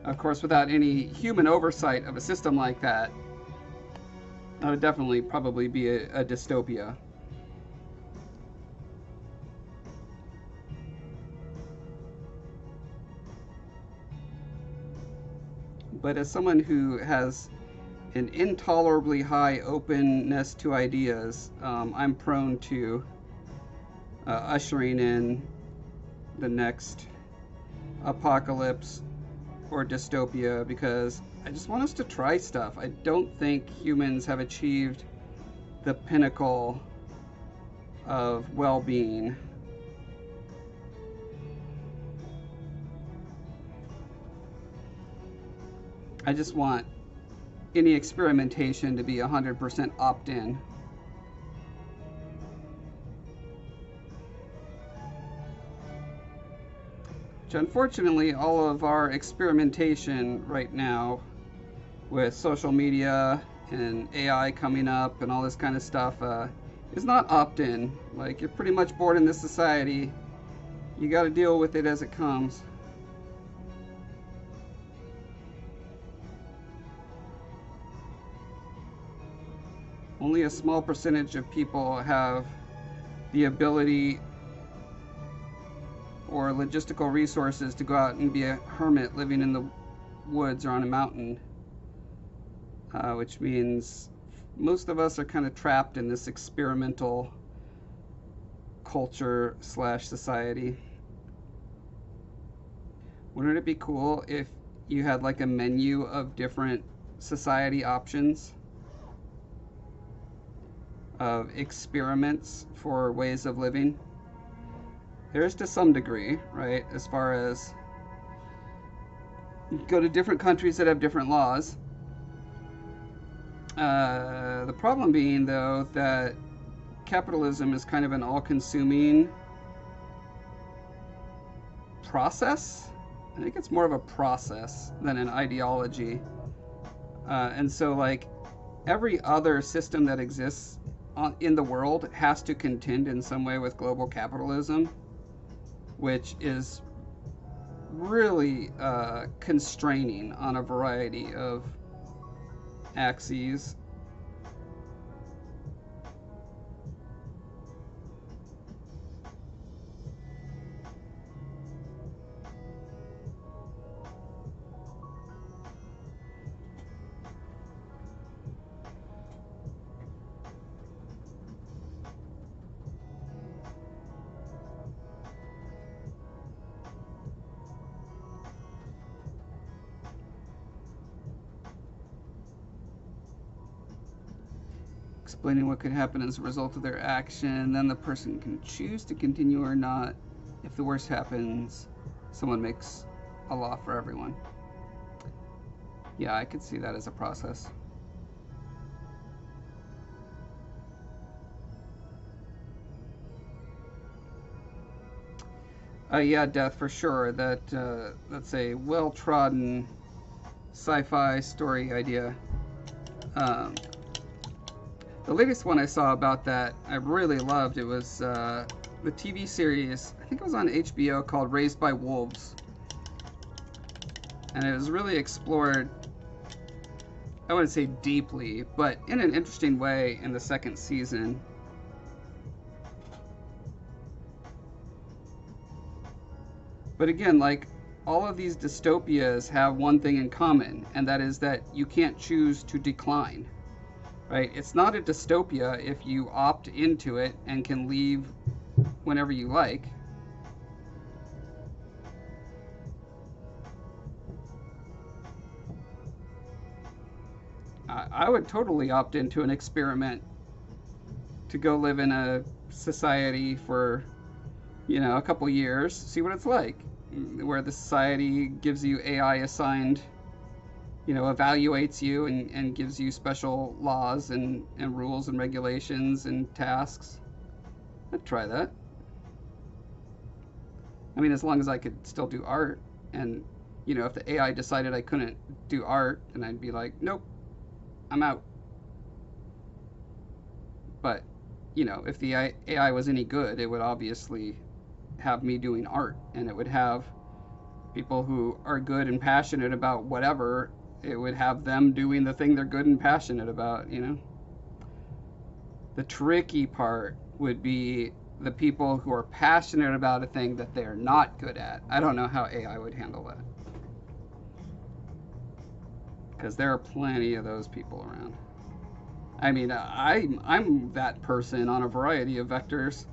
Of course, without any human oversight of a system like that, that would definitely probably be a dystopia. But as someone who has an intolerably high openness to ideas, I'm prone to ushering in the next apocalypse or dystopia because I just want us to try stuff. I don't think humans have achieved the pinnacle of well-being. I just want any experimentation to be 100% opt-in. Which unfortunately, all of our experimentation right now with social media and AI coming up and all this kind of stuff is not opt-in. Like, you're pretty much born in this society. You got to deal with it as it comes. Only a small percentage of people have the ability or logistical resources to go out and be a hermit living in the woods or on a mountain, which means most of us are kind of trapped in this experimental culture / society. Wouldn't it be cool if you had like a menu of different society options, of experiments for ways of living? There's to some degree, right? As far as you go to different countries that have different laws. The problem being, though, that capitalism is kind of an all-consuming process. I think it's more of a process than an ideology. And so, like, every other system that exists in the world has to contend in some way with global capitalism, which is really constraining on a variety of axes. Explaining what could happen as a result of their action, then the person can choose to continue or not. If the worst happens, someone makes a law for everyone. Yeah, I could see that as a process. Yeah, Death, for sure. That's a well-trodden sci-fi story idea. The latest one I saw about that I really loved. It was the TV series, I think it was on HBO, called Raised by Wolves. And it was really explored, I wouldn't say deeply, but in an interesting way in the second season. But again, like, all of these dystopias have one thing in common, and that is that you can't choose to decline, right? It's not a dystopia if you opt into it and can leave whenever you like. I would totally opt into an experiment to go live in a society for, a couple years, see what it's like, where the society gives you AI assigned, evaluates you and gives you special laws and rules and regulations and tasks. I'd try that. I mean, as long as I could still do art. And, if the AI decided I couldn't do art, then I'd be like, nope, I'm out. But, if the AI was any good, it would obviously have me doing art, and it would have people who are good and passionate about whatever, it would have them doing the thing they're good and passionate about. The tricky part would be the people who are passionate about a thing that they're not good at. I don't know how AI would handle that, because there are plenty of those people around. I mean, I'm that person on a variety of vectors.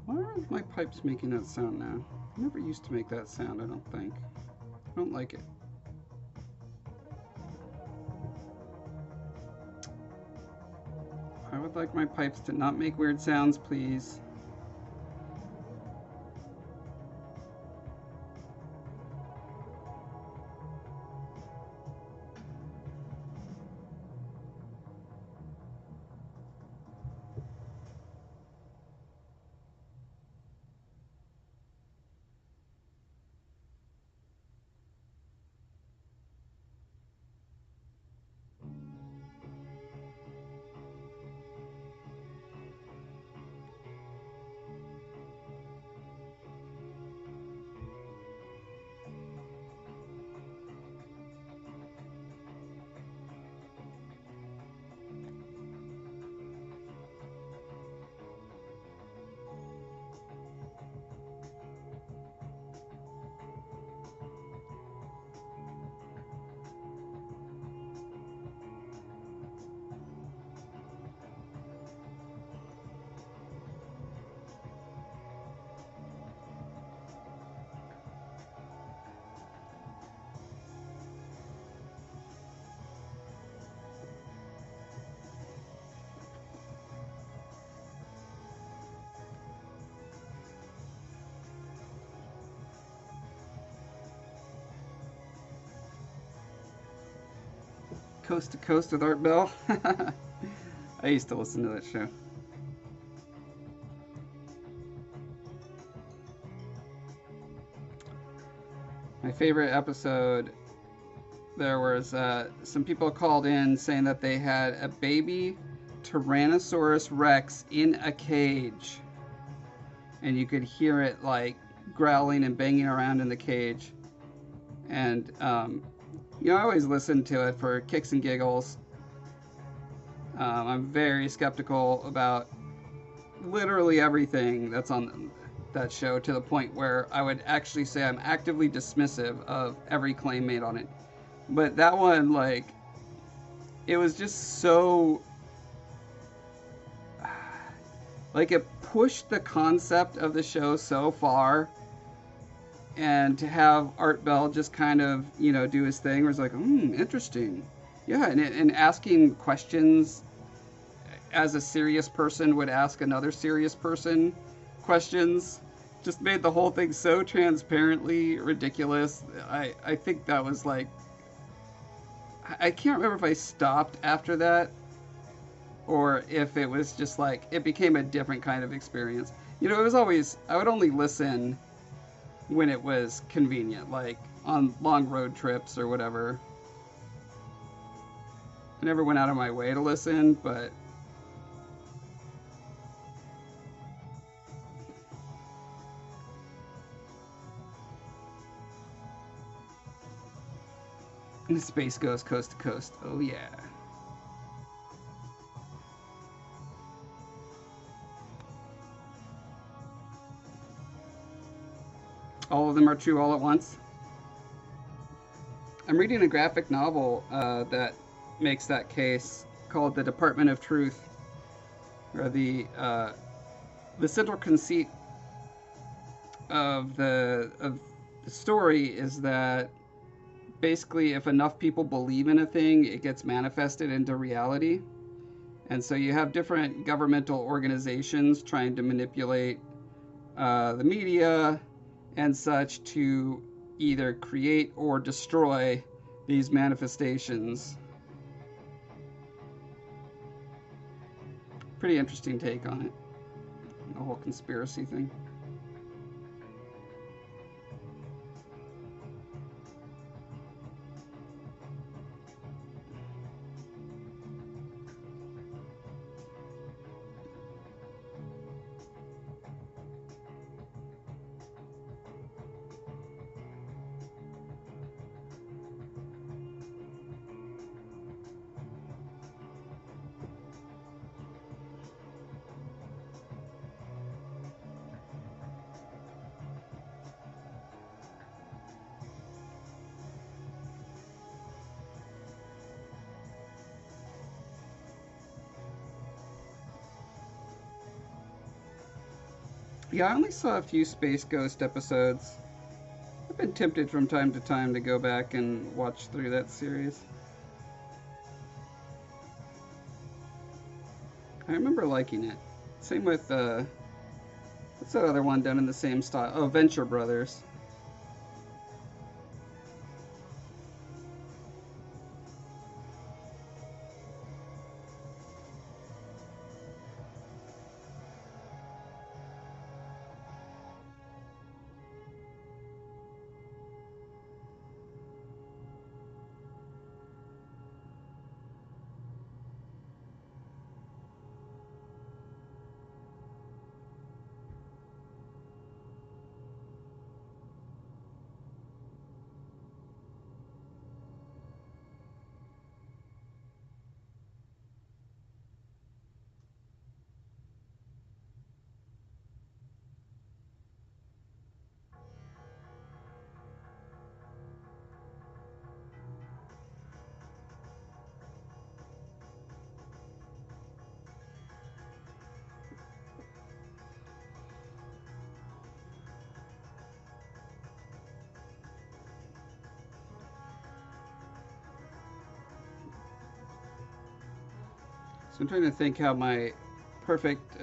Why aren't my pipes making that sound now? I never used to make that sound, I don't think. I don't like it. I would like my pipes to not make weird sounds, please. Coast to Coast with Art Bell. I used to listen to that show. My favorite episode, there was some people called in saying that they had a baby Tyrannosaurus Rex in a cage. And you could hear it like growling and banging around in the cage. And, I always listen to it for kicks and giggles. I'm very skeptical about literally everything that's on that show, to the point where I would actually say I'm actively dismissive of every claim made on it. But that one, like, it was just so, like, it pushed the concept of the show so far, and to have Art Bell just kind of, do his thing, where it's like, interesting. Yeah, and asking questions as a serious person would ask another serious person questions, just made the whole thing so transparently ridiculous. I think that was like, I can't remember if I stopped after that, or if it was just like, it became a different kind of experience. It was always, I would only listen when it was convenient, like on long road trips or whatever. I never went out of my way to listen, but the Space Ghost Coast to Coast. Oh yeah. All of them are true all at once. I'm reading a graphic novel that makes that case, called The Department of Truth, where the central conceit of the story is that basically, if enough people believe in a thing, it gets manifested into reality. And so you have different governmental organizations trying to manipulate the media and such to either create or destroy these manifestations. Pretty interesting take on it, the whole conspiracy thing. Yeah, I only saw a few Space Ghost episodes. I've been tempted from time to time to go back and watch through that series. I remember liking it. Same with, what's that other one done in the same style? Oh, Venture Brothers. So I'm trying to think how my perfect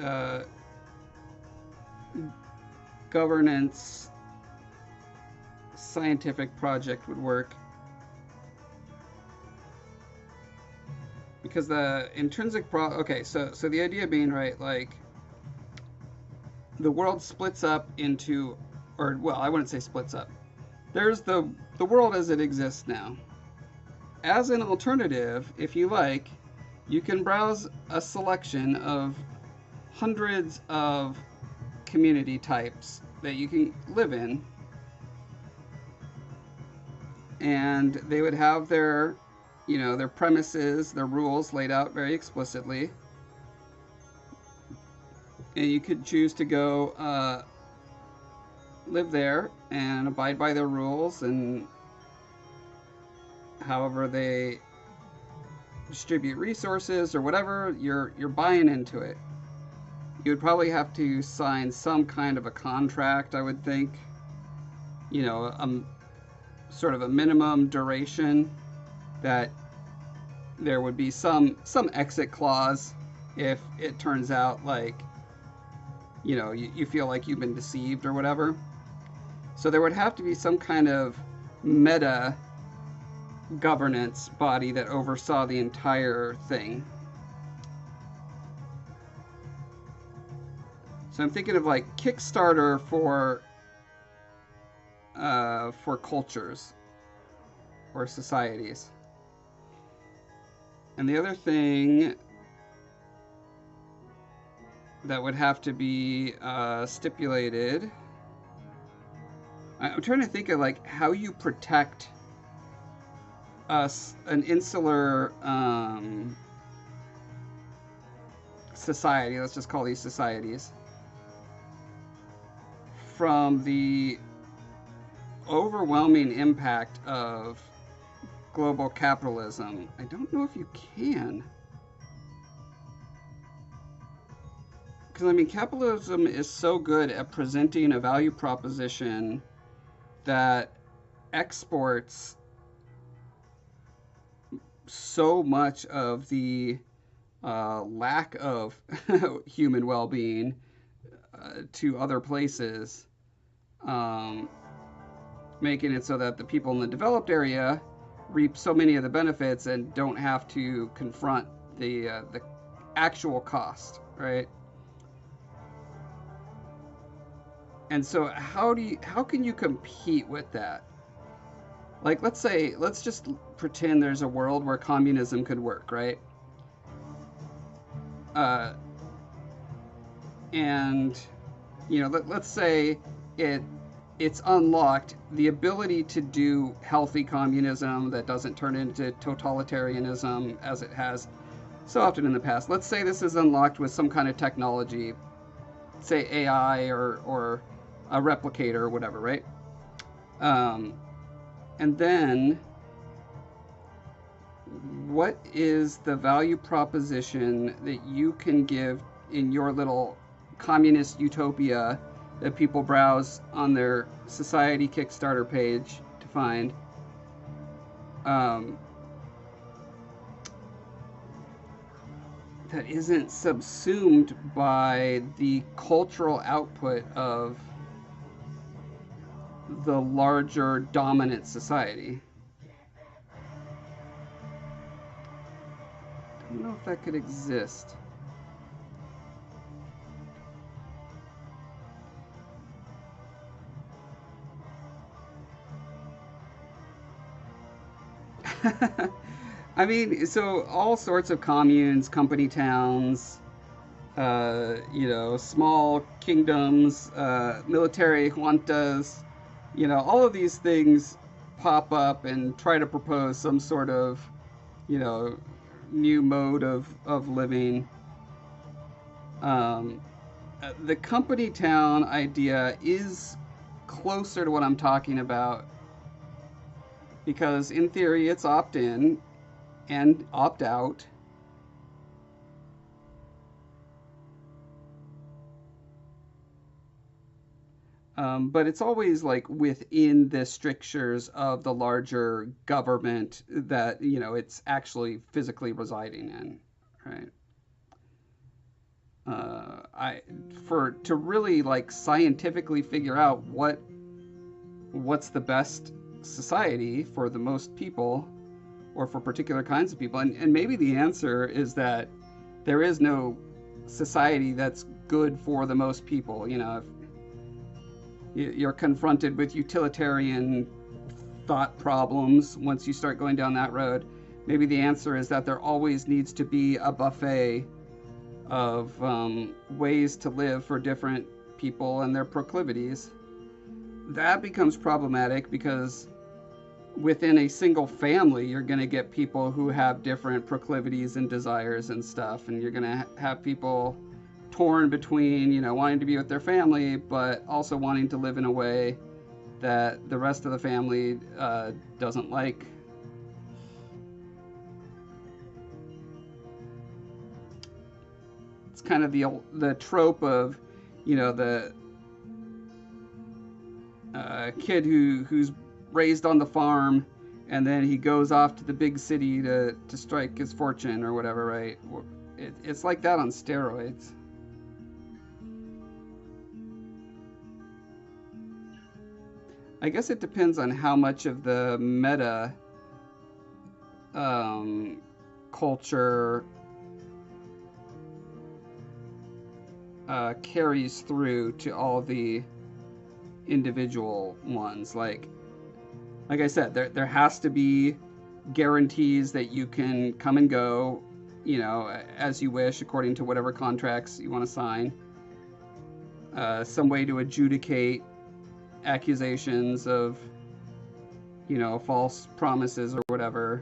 governance scientific project would work. because the intrinsic okay, so the idea being, right, like the world splits up into, or well, I wouldn't say splits up. There's the world as it exists now. As an alternative, if you like, you can browse a selection of hundreds of community types that you can live in, and they would have their, their premises, their rules laid out very explicitly, and you could choose to go live there and abide by their rules and however they distribute resources or whatever. You're buying into it. You would probably have to sign some kind of a contract, I would think. Sort of a minimum duration, that there would be some exit clause if it turns out like you feel like you've been deceived or whatever. So there would have to be some kind of meta governance body that oversaw the entire thing. So I'm thinking of like Kickstarter for cultures or societies. And the other thing that would have to be stipulated, I'm trying to think of like how you protect an insular society, let's just call these societies, from the overwhelming impact of global capitalism. I don't know if you can. Because, I mean, capitalism is so good at presenting a value proposition that exports so much of the lack of human well-being to other places, making it so that the people in the developed area reap so many of the benefits and don't have to confront the actual cost, right? And so how can you compete with that? Like, let's just pretend there's a world where communism could work, right? And let's say it's unlocked the ability to do healthy communism that doesn't turn into totalitarianism as it has so often in the past. Let's say this is unlocked with some kind of technology, say AI or a replicator or whatever, right? And then what is the value proposition that you can give in your little communist utopia that people browse on their society Kickstarter page to find? That isn't subsumed by the cultural output of the larger dominant society. I don't know if that could exist. I mean, so all sorts of communes, company towns, small kingdoms, military juntas, all of these things pop up and try to propose some sort of, new mode of living. The company town idea is closer to what I'm talking about, because in theory it's opt-in and opt-out. But it's always like within the strictures of the larger government that, it's actually physically residing in, right? To really like scientifically figure out what's the best society for the most people, or for particular kinds of people. And maybe the answer is that there is no society that's good for the most people. You know, if you're confronted with utilitarian thought problems once you start going down that road, maybe the answer is that there always needs to be a buffet of ways to live for different people and their proclivities. That becomes problematic because within a single family, you're going to get people who have different proclivities and desires and stuff, and you're going to have people torn between, you know, wanting to be with their family but also wanting to live in a way that the rest of the family doesn't like. It's kind of the trope of, you know, the kid who's raised on the farm and then he goes off to the big city to strike his fortune or whatever, right? It's like that on steroids. I guess it depends on how much of the meta culture carries through to all the individual ones. Like I said, there has to be guarantees that you can come and go, you know, as you wish according to whatever contracts you want to sign. Some way to adjudicate accusations of, you know, false promises or whatever.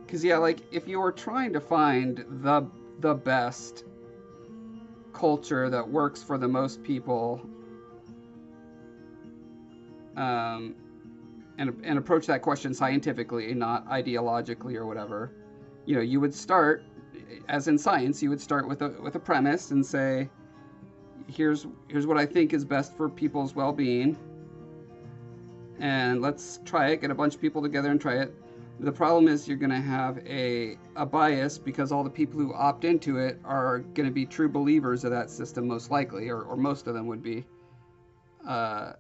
Because, yeah, like, if you were trying to find the best culture that works for the most people, and approach that question scientifically, not ideologically or whatever, you know, you would start, as in science, you would start with a premise and say, here's what I think is best for people's well-being, and let's try it, get a bunch of people together and try it. The problem is you're going to have a bias because all the people who opt into it are going to be true believers of that system, most likely, or most of them would be. And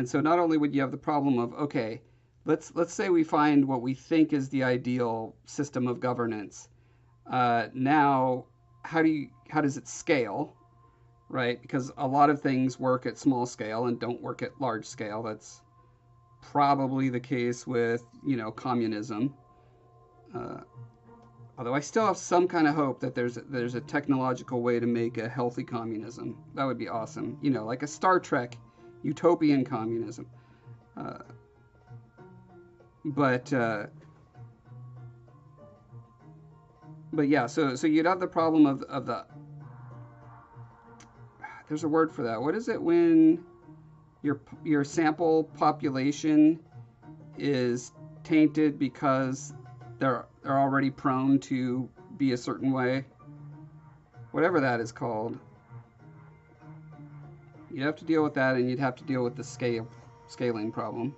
so not only would you have the problem of, okay, let's say we find what we think is the ideal system of governance. Now, how does it scale, right? Because a lot of things work at small scale and don't work at large scale. That's probably the case with, you know, communism. Although I still have some kind of hope that there's a technological way to make a healthy communism. That would be awesome. You know, like a Star Trek utopian communism. But yeah, so you'd have the problem of the, there's a word for that. What is it when your sample population is tainted because they're already prone to be a certain way? Whatever that is called. You'd have to deal with that, and you'd have to deal with the scaling problem.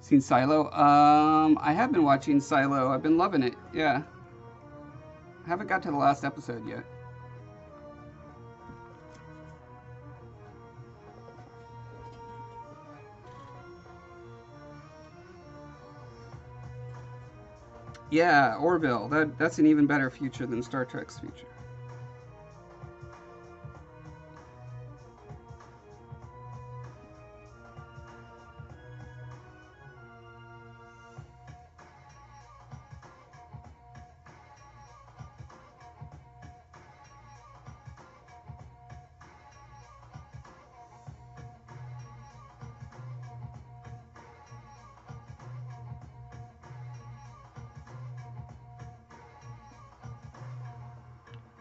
Seen Silo? I have been watching Silo. I've been loving it. Yeah. I haven't got to the last episode yet. Yeah, Orville. That's an even better future than Star Trek's future.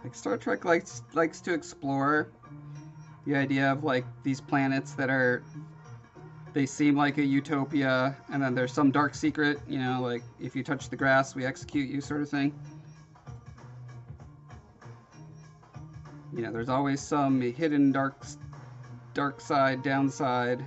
Like Star Trek likes to explore the idea of like these planets that they seem like a utopia, and then there's some dark secret, you know, like if you touch the grass, we execute you, sort of thing. You know, there's always some hidden dark side, downside.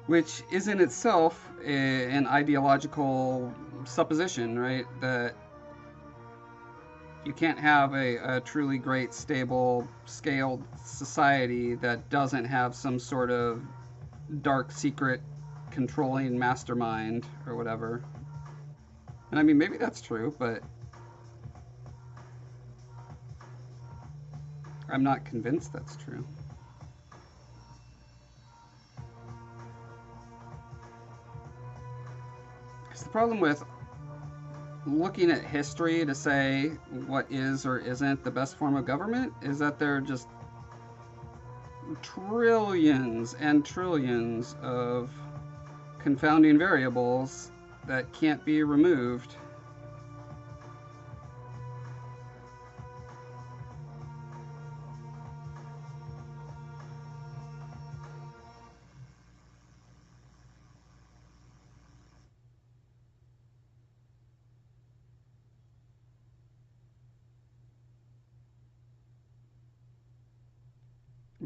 which is in itself an ideological supposition, right? That you can't have a truly great, stable, scaled society that doesn't have some sort of dark, secret, controlling mastermind or whatever. And I mean, maybe that's true, but I'm not convinced that's true. It's the problem with looking at history to say what is or isn't the best form of government is that there are just trillions and trillions of confounding variables that can't be removed.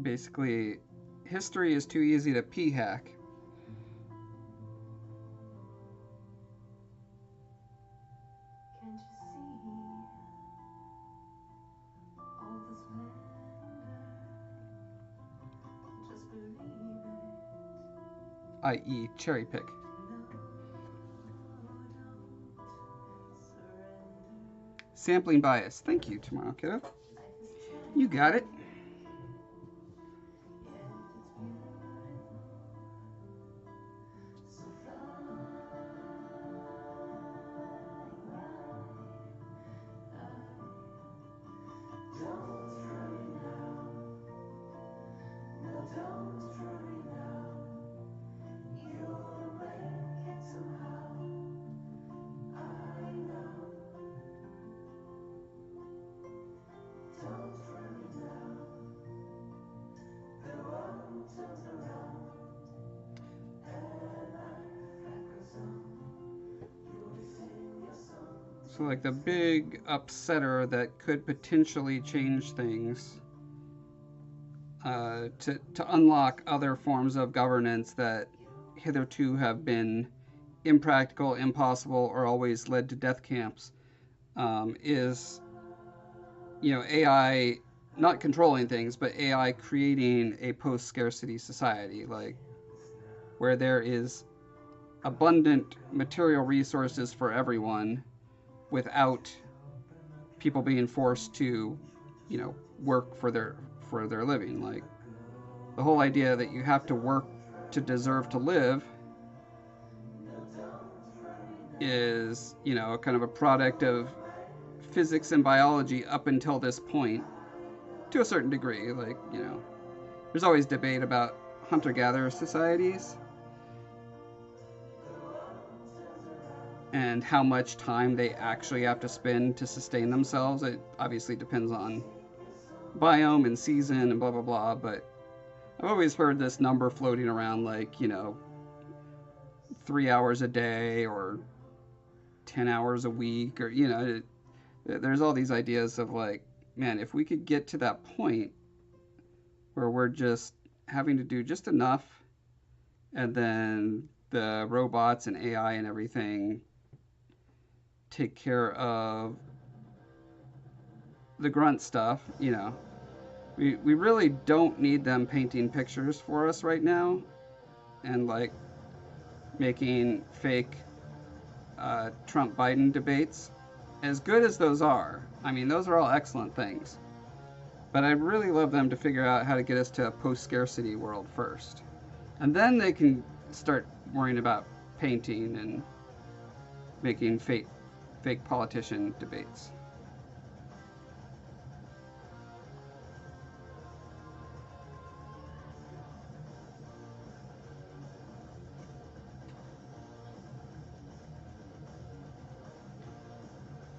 Basically, history is too easy to p-hack. Can't you see all the splendor? Just believe it. I.e., cherry pick. No, don't surrender. Sampling bias. Thank you, Tomorrow Kiddo. Life is You got it. So, like, the big upsetter that could potentially change things to unlock other forms of governance that hitherto have been impractical, impossible, or always led to death camps is, AI not controlling things, but AI creating a post-scarcity society, like where there is abundant material resources for everyone without people being forced to, work for their living. Like the whole idea that you have to work to deserve to live is, kind of a product of physics and biology up until this point, to a certain degree. Like, there's always debate about hunter-gatherer societies and how much time they actually have to spend to sustain themselves. It obviously depends on biome and season and blah, blah, blah, but I've always heard this number floating around, like, 3 hours a day or 10 hours a week, or, there's all these ideas of, like, man, if we could get to that point where we're just having to do just enough, and then the robots and AI and everything take care of the grunt stuff, we really don't need them painting pictures for us right now and, like, making fake Trump-Biden debates. As good as those are, I mean, those are all excellent things. But I'd really love them to figure out how to get us to a post-scarcity world first. And then they can start worrying about painting and making fake politician debates.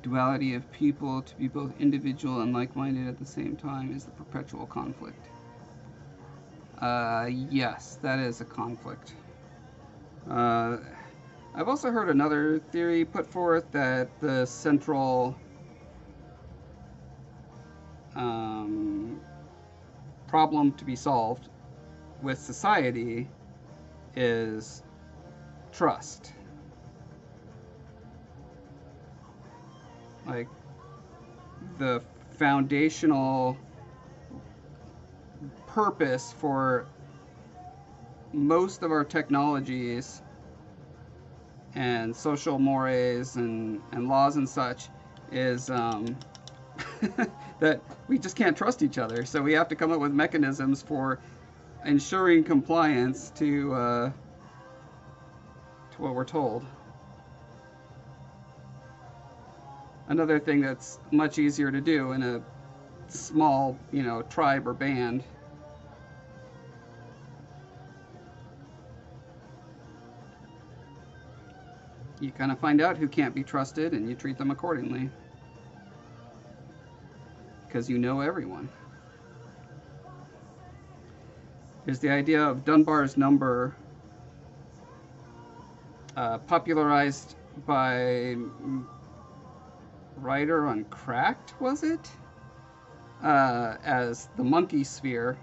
Duality of people to be both individual and like-minded at the same time is the perpetual conflict. Yes, that is a conflict. I've also heard another theory put forth that the central problem to be solved with society is trust. Like, the foundational purpose for most of our technologies and social mores and laws and such is that we just can't trust each other. So we have to come up with mechanisms for ensuring compliance to what we're told. Another thing that's much easier to do in a small, tribe or band. You kind of find out who can't be trusted and you treat them accordingly. Because you know everyone. There's the idea of Dunbar's number, popularized by writer on Cracked, was it? As the monkey sphere.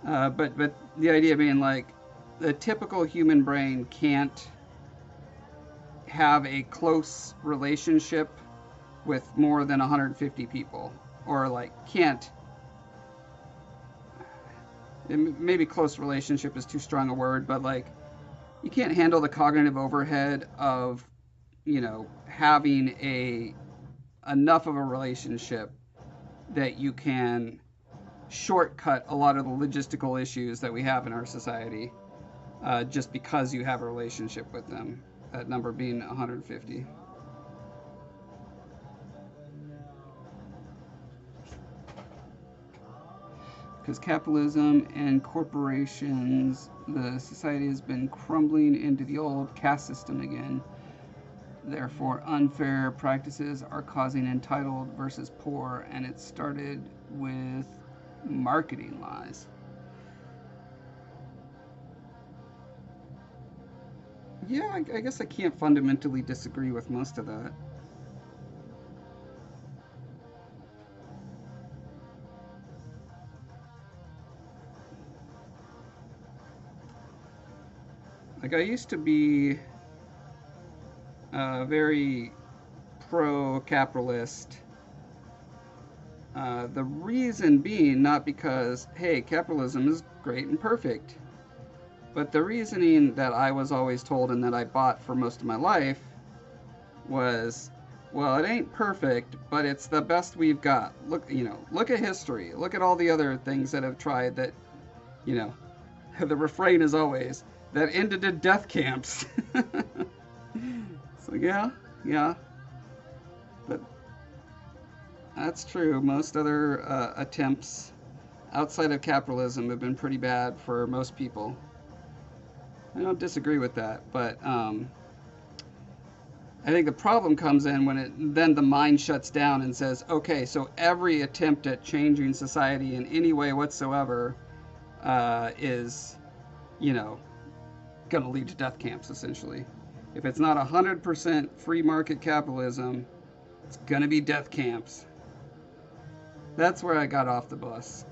But the idea being like the typical human brain can't have a close relationship with more than 150 people, or like can't, maybe close relationship is too strong a word, but like you can't handle the cognitive overhead of having enough of a relationship that you can shortcut a lot of the logistical issues that we have in our society, just because you have a relationship with them, that number being 150. Because capitalism and corporations, the society has been crumbling into the old caste system again. Therefore, unfair practices are causing entitled versus poor, and it started with marketing lies. Yeah, I guess I can't fundamentally disagree with most of that. Like, I used to be very pro-capitalist. The reason being not because, hey, capitalism is great and perfect, but the reasoning that I was always told and that I bought for most of my life was, well, it ain't perfect, but it's the best we've got. Look at history. Look at all the other things that have tried that, the refrain is always, that ended in death camps. So yeah. But that's true. Most other attempts outside of capitalism have been pretty bad for most people. I don't disagree with that, but I think the problem comes in when then the mind shuts down and says, okay, so every attempt at changing society in any way whatsoever is, going to lead to death camps, essentially. If it's not 100% free market capitalism, it's going to be death camps. That's where I got off the bus.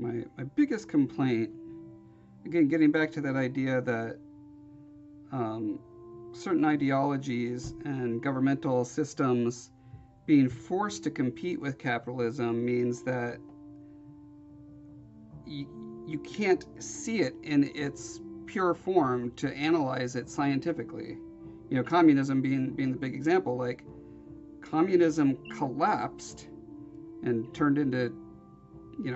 My biggest complaint, again, getting back to that idea that certain ideologies and governmental systems being forced to compete with capitalism means that you can't see it in its pure form to analyze it scientifically. Communism being the big example. Like, communism collapsed and turned into,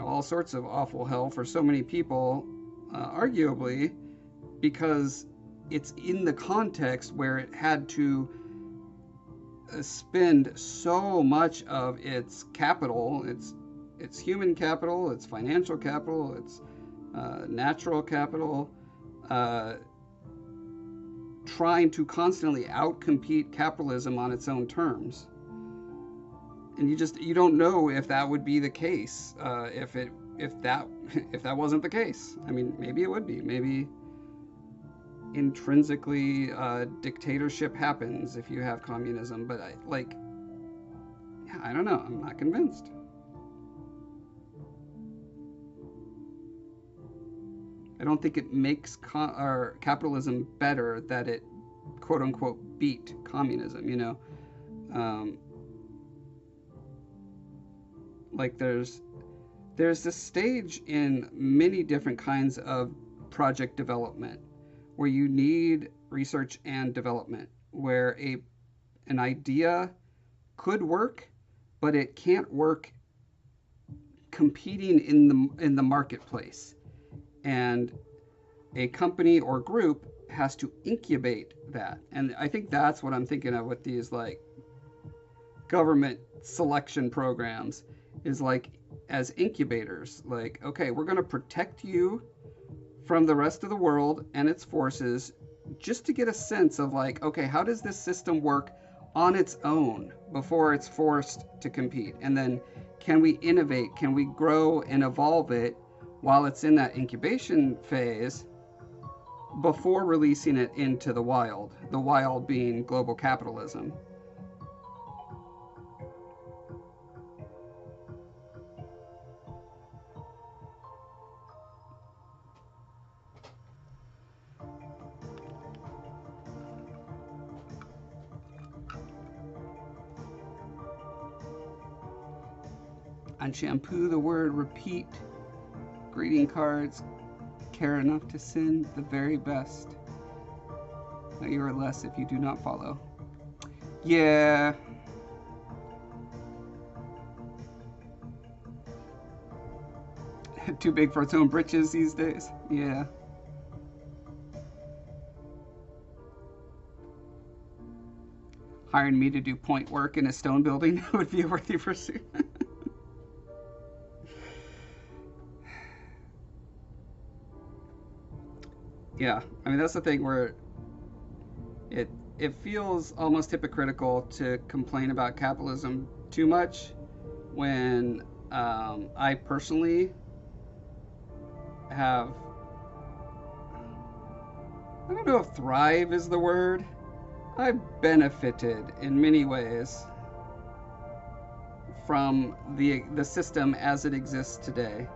all sorts of awful hell for so many people, arguably because it's in the context where it had to spend so much of its capital, its human capital, its financial capital, its natural capital, trying to constantly outcompete capitalism on its own terms. And you don't know if that would be the case, if that wasn't the case. I mean, maybe it would be. Maybe intrinsically dictatorship happens if you have communism, but I don't know. I'm not convinced. I don't think it makes capitalism better that it quote unquote beat communism, like there's this stage in many different kinds of project development where you need research and development, where an idea could work, but it can't work competing in the marketplace. And a company or group has to incubate that. And I think that's what I'm thinking of with these like government selection programs, is like as incubators. Like, okay, we're going to protect you from the rest of the world and its forces just to get a sense of like, okay, how does this system work on its own before it's forced to compete? And then can we innovate? Can we grow and evolve it while it's in that incubation phase before releasing it into the wild being global capitalism? On shampoo, the word repeat. Greeting cards, care enough to send the very best. Now you are less if you do not follow. Yeah. Too big for its own britches these days. Yeah. Hiring me to do point work in a stone building would be a worthy pursuit. Yeah, I mean, that's the thing where it feels almost hypocritical to complain about capitalism too much when I personally have, I don't know if thrive is the word. I've benefited in many ways from the system as it exists today.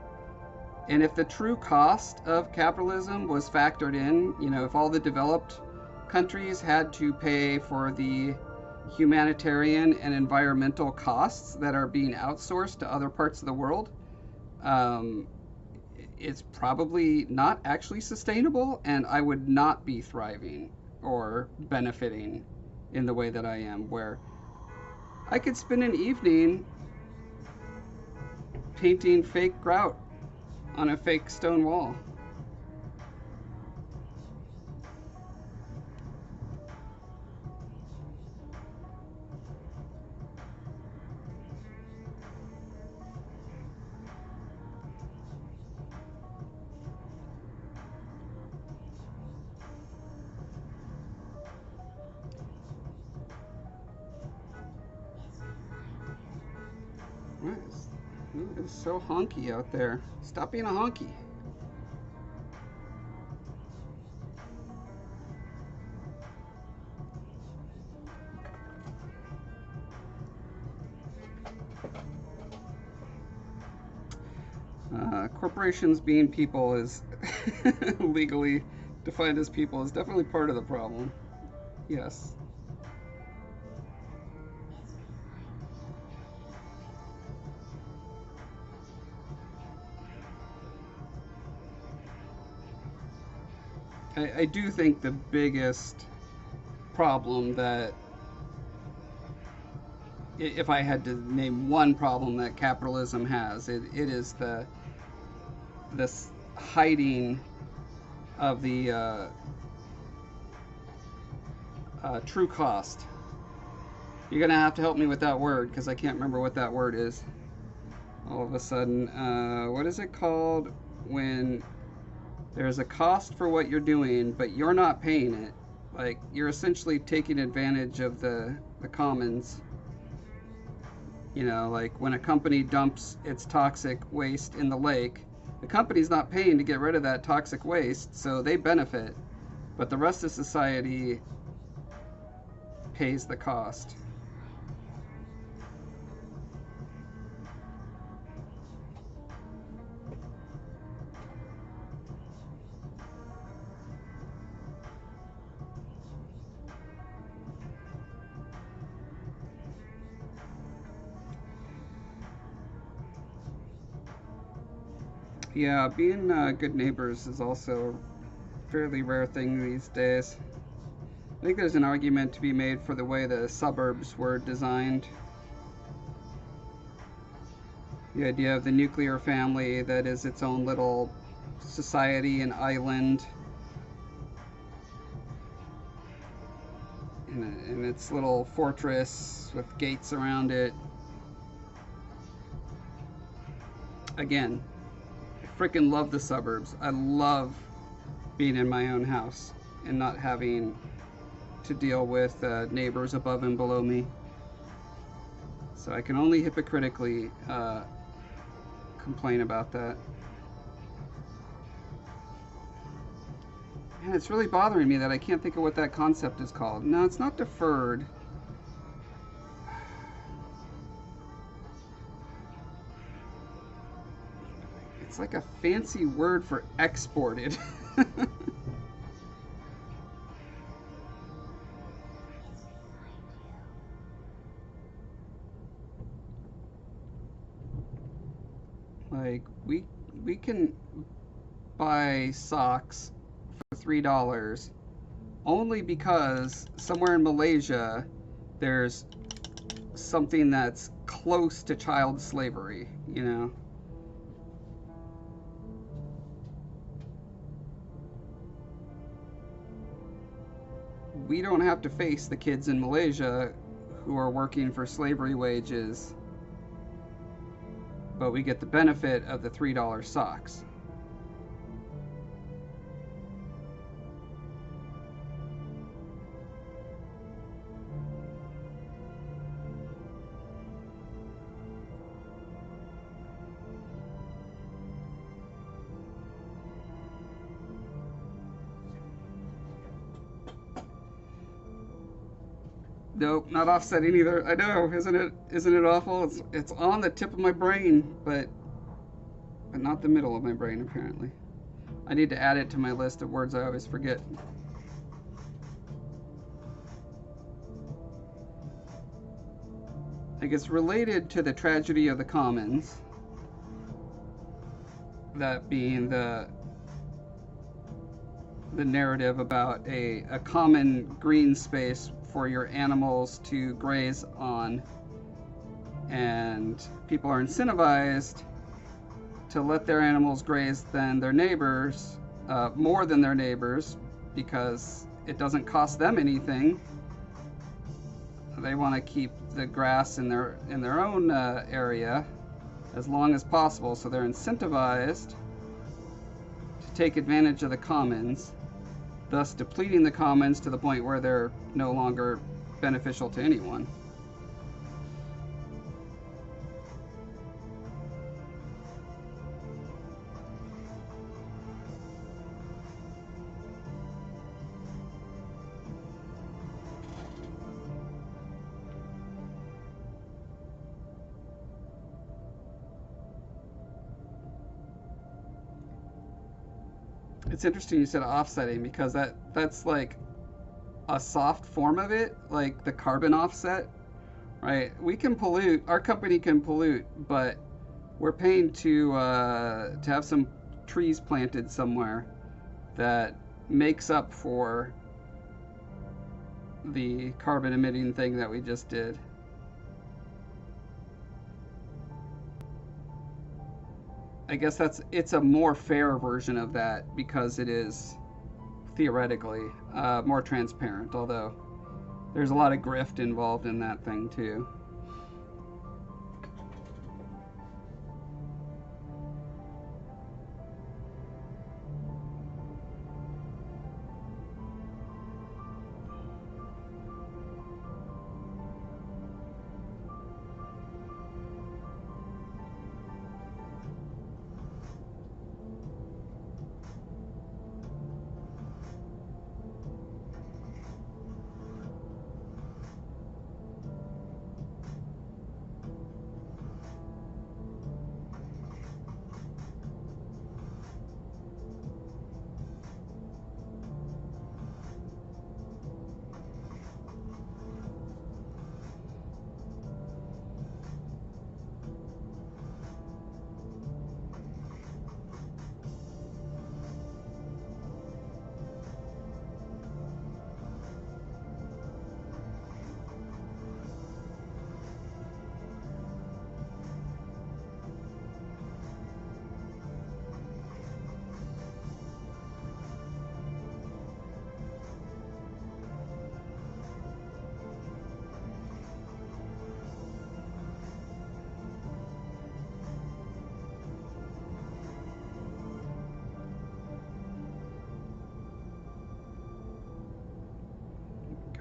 And if the true cost of capitalism was factored in, if all the developed countries had to pay for the humanitarian and environmental costs that are being outsourced to other parts of the world, it's probably not actually sustainable, and I would not be thriving or benefiting in the way that I am, where I could spend an evening painting fake grout on a fake stone wall. It's so honky out there. Stop being a honky. Corporations being people is legally defined as people is definitely part of the problem. Yes. I do think the biggest problem that if I had to name one problem that capitalism has, it is this hiding of the true cost. You're gonna have to help me with that word because I can't remember what that word is. All of a sudden, what is it called when there's a cost for what you're doing, but you're not paying it? Like, you're essentially taking advantage of the commons. You know, like when a company dumps its toxic waste in the lake, the company's not paying to get rid of that toxic waste, so they benefit, but the rest of society pays the cost. Yeah, being good neighbors is also a fairly rare thing these days. I think there's an argument to be made for the way the suburbs were designed. The idea of the nuclear family that is its own little society and island, in its little fortress with gates around it. Again, I freaking love the suburbs. I love being in my own house and not having to deal with neighbors above and below me. So I can only hypocritically complain about that. And it's really bothering me that I can't think of what that concept is called. No, it's not deferred. It's like a fancy word for exported. Like we can buy socks for $3 only because somewhere in Malaysia there's something that's close to child slavery, you know. We don't have to face the kids in Malaysia who are working for slavery wages, but we get the benefit of the $3 socks. Nope, not offsetting either. I know, isn't it awful? It's on the tip of my brain, but not the middle of my brain apparently. I need to add it to my list of words I always forget. Like, it's related to the tragedy of the commons. That being the narrative about a common green space for your animals to graze on, and people are incentivized to let their animals graze than their neighbors, more than their neighbors, because it doesn't cost them anything. They want to keep the grass in their own area as long as possible, so they're incentivized to take advantage of the commons, thus depleting the commons to the point where they're no longer beneficial to anyone. It's interesting you said offsetting, because that's like a soft form of it, like the carbon offset, right? We can pollute, our company can pollute, but we're paying to have some trees planted somewhere that makes up for the carbon emitting thing that we just did. I guess it's a more fair version of that because it is theoretically more transparent, although there's a lot of grift involved in that thing too.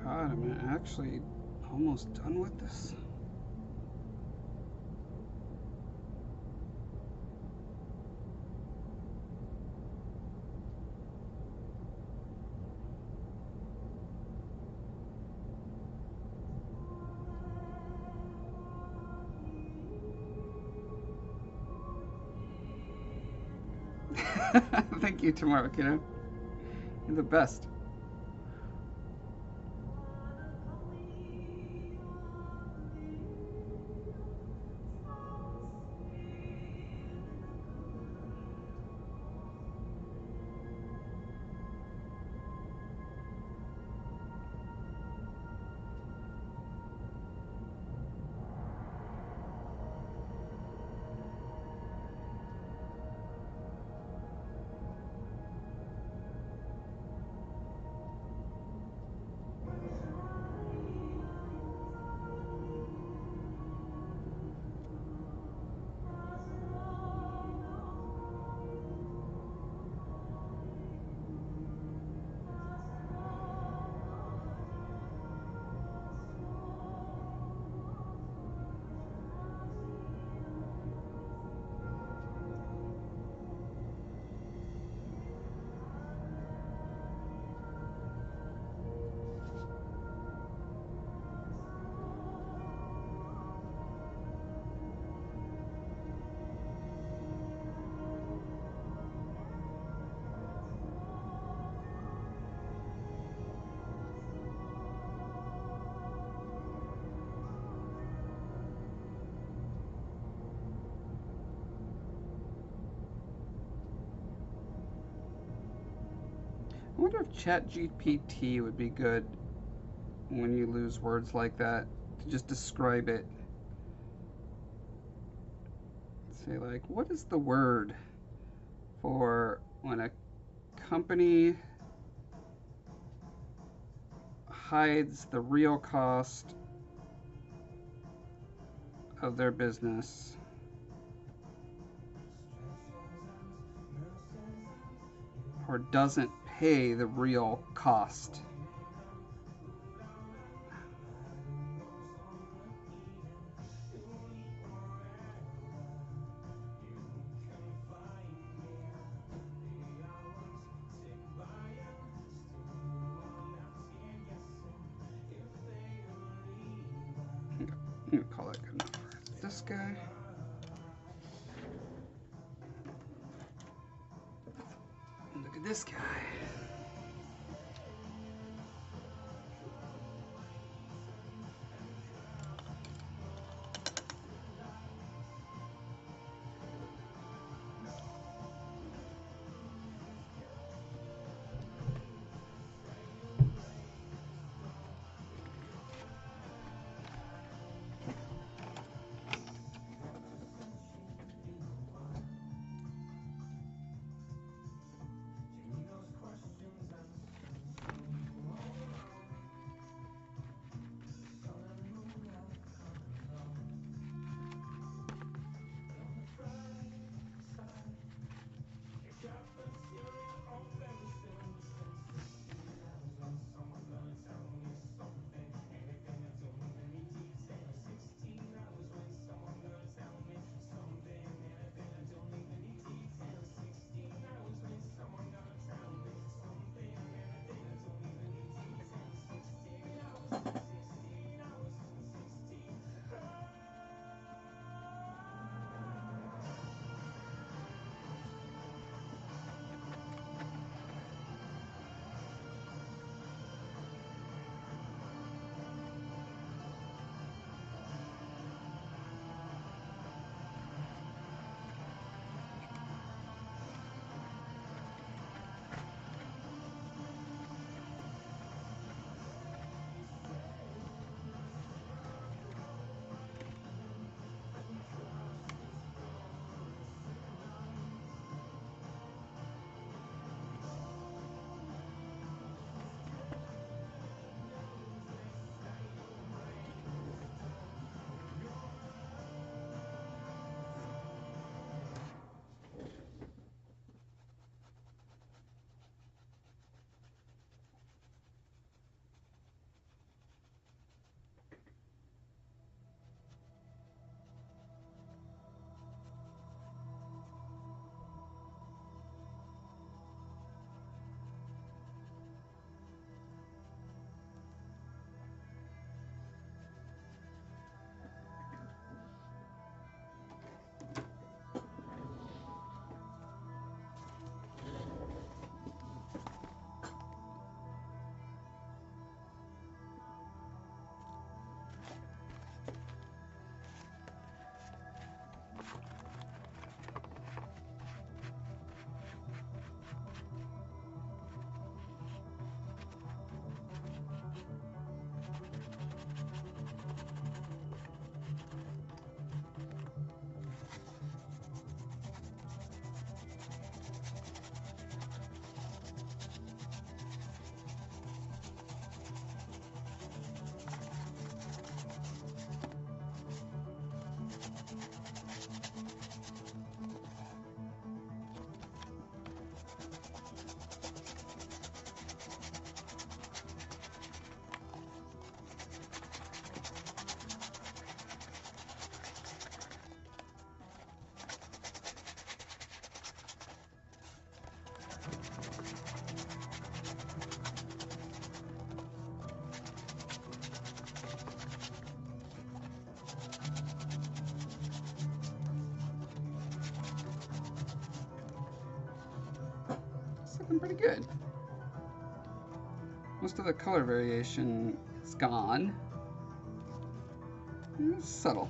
God, I'm actually almost done with this. Thank you, tomorrow, kiddo. You're the best. I wonder if ChatGPT would be good when you lose words like that to just describe it. Say, like, what is the word for when a company hides the real cost of their business? Or doesn't pay the real cost? I'm gonna call that good enough for this guy. Look at this guy. looking pretty good. Most of the color variation is gone. It's subtle.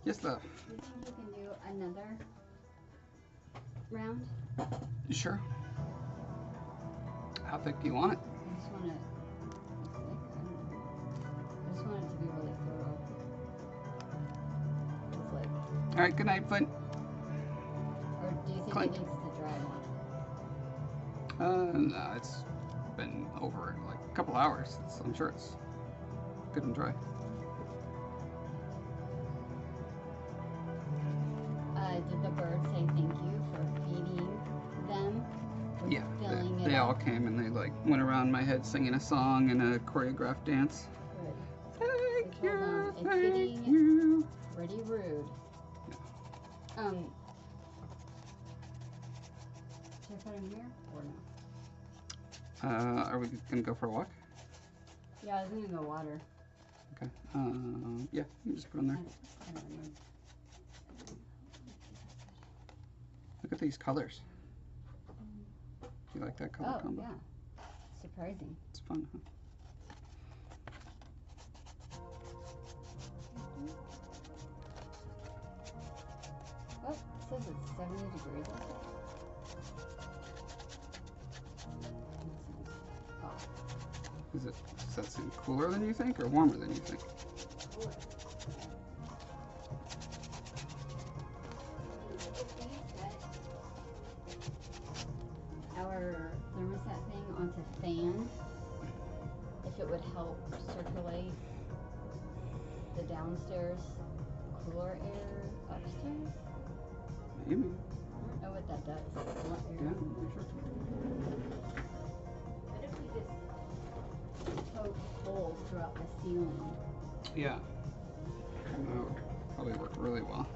Yes, love. Do you think we can do another round? You sure? How thick do you want it? I just want it thick. I just want it to be really thorough. It's like, All right, good night, Flint. or do you think Clint. it needs to dry more? No, it's been over like a couple hours. I'm sure it's good and dry. Did the bird say thank you for feeding them? With Yeah, filling it they all up? came and they like went around my head singing a song and a choreographed dance. Good. Thank Hold on, you, it's thank getting- you. Pretty rude. Should I put him here or no? Are we gonna go for a walk? Yeah, I was gonna go water. Okay. Yeah, you just put them there. I don't know. Look at these colors. You like that color Oh, combo? yeah. Surprising. It's fun, huh? Oh, it says it's 70 degrees outside. Oh, Does that seem cooler than you think or warmer than you think? cooler. Our thermostat thing onto fan, if it would help circulate the downstairs cooler air upstairs. Maybe. I don't know what that does. What Yeah, air? I'm sure. What if we just poke holes throughout the ceiling? Yeah. That would probably work really well.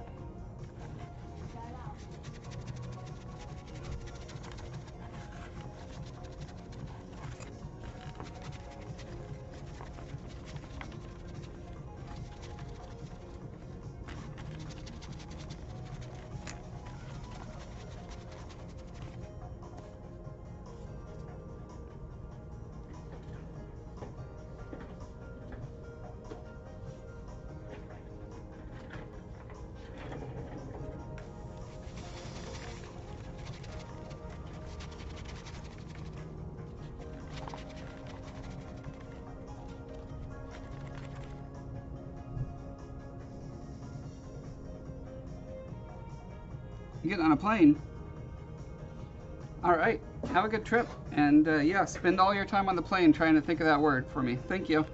You getting on a plane? All right. Have a good trip. And yeah, spend all your time on the plane trying to think of that word for me. Thank you.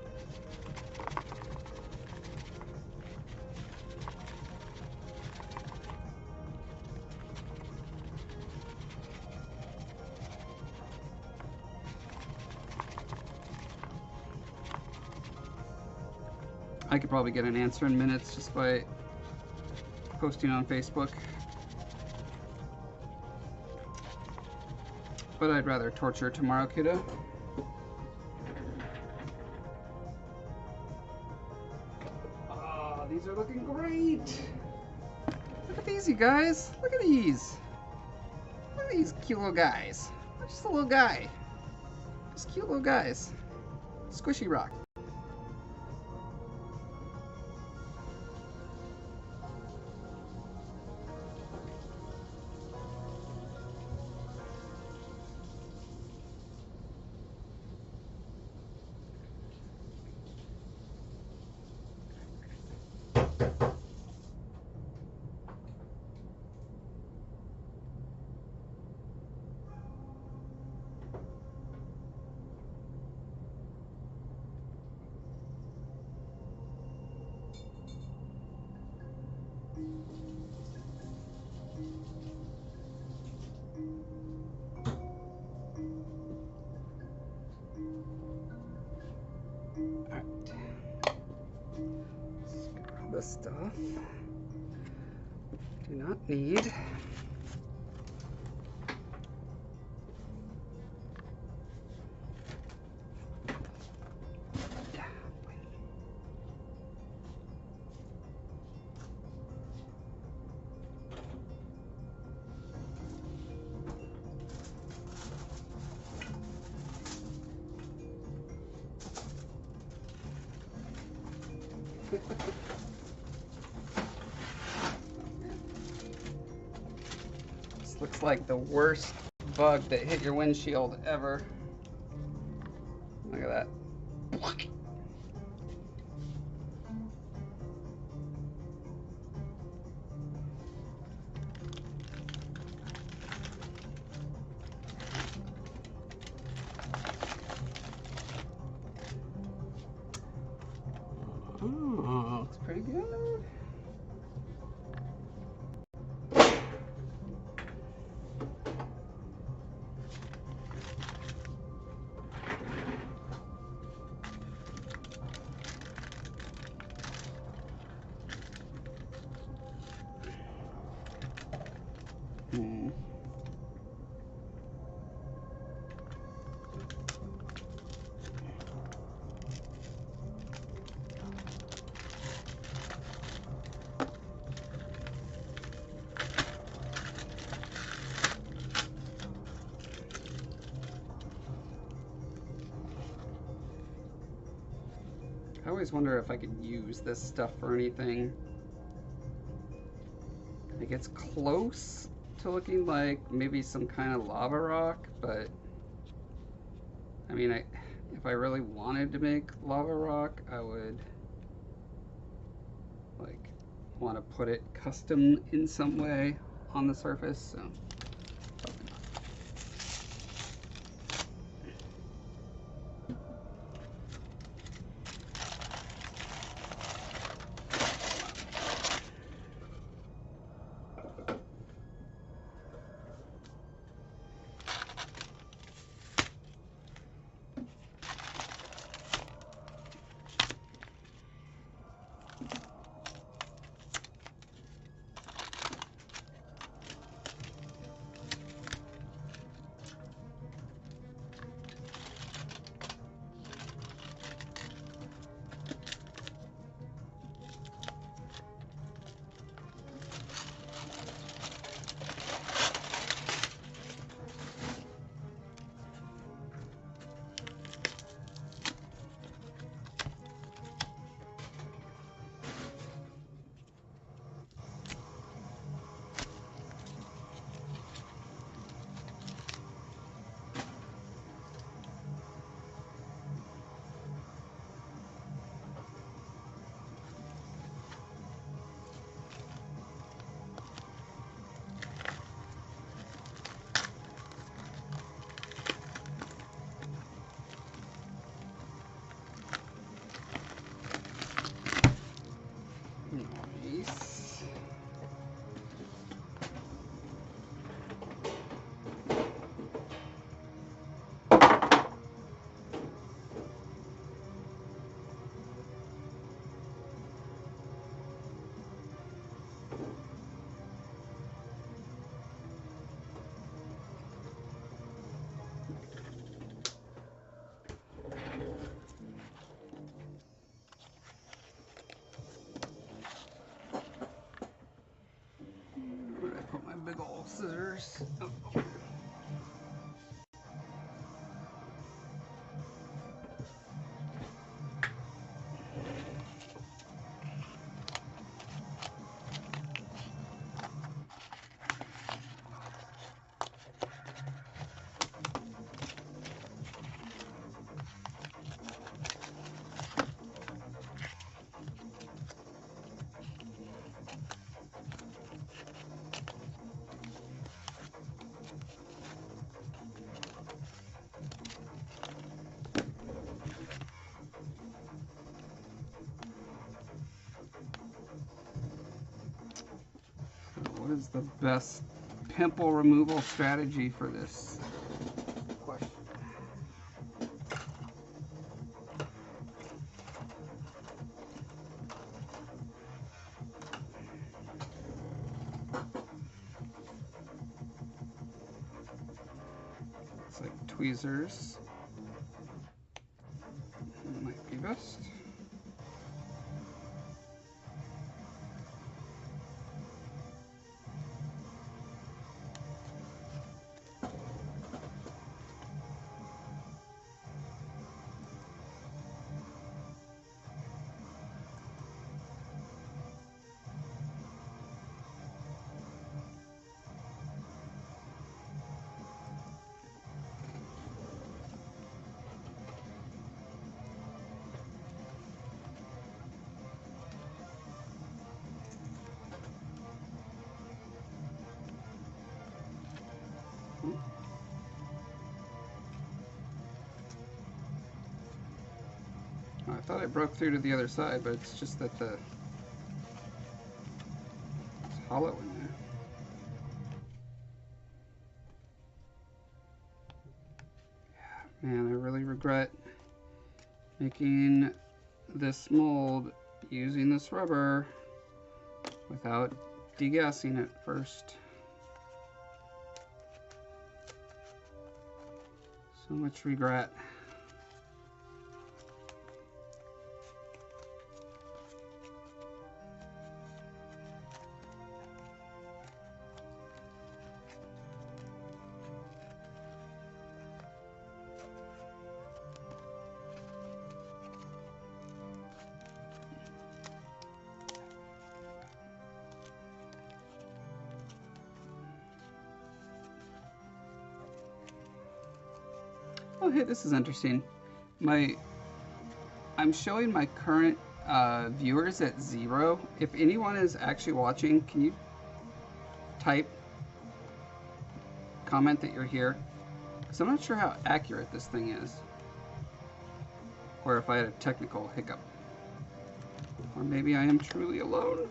I could probably get an answer in minutes just by posting on Facebook. But I'd rather torture tomorrow, kiddo. Oh, these are looking great. Look at these, you guys. Look at these. Look at these cute little guys. Just a little guy. Just cute little guys. Squishy rock. the stuff. Do not need. This looks like the worst bug that hit your windshield ever. Look at that. Oh, looks pretty good. I always wonder if I could use this stuff for anything. Like, it's close to looking like maybe some kind of lava rock, but I mean, if I really wanted to make lava rock, I would like want to put it custom in some way on the surface, so probably not. Nice. Where did I put my big old scissors? Oh. What is the best pimple removal strategy for this question? like tweezers might be best. I thought I broke through to the other side, but it's just that it's hollow in there. Yeah, man, I really regret making this mold using this rubber without degassing it first. So much regret. Oh, hey, this is interesting. I'm showing my current viewers at 0. If anyone is actually watching, can you comment that you're here? Because I'm not sure how accurate this thing is. Or if I had a technical hiccup. Or maybe I am truly alone.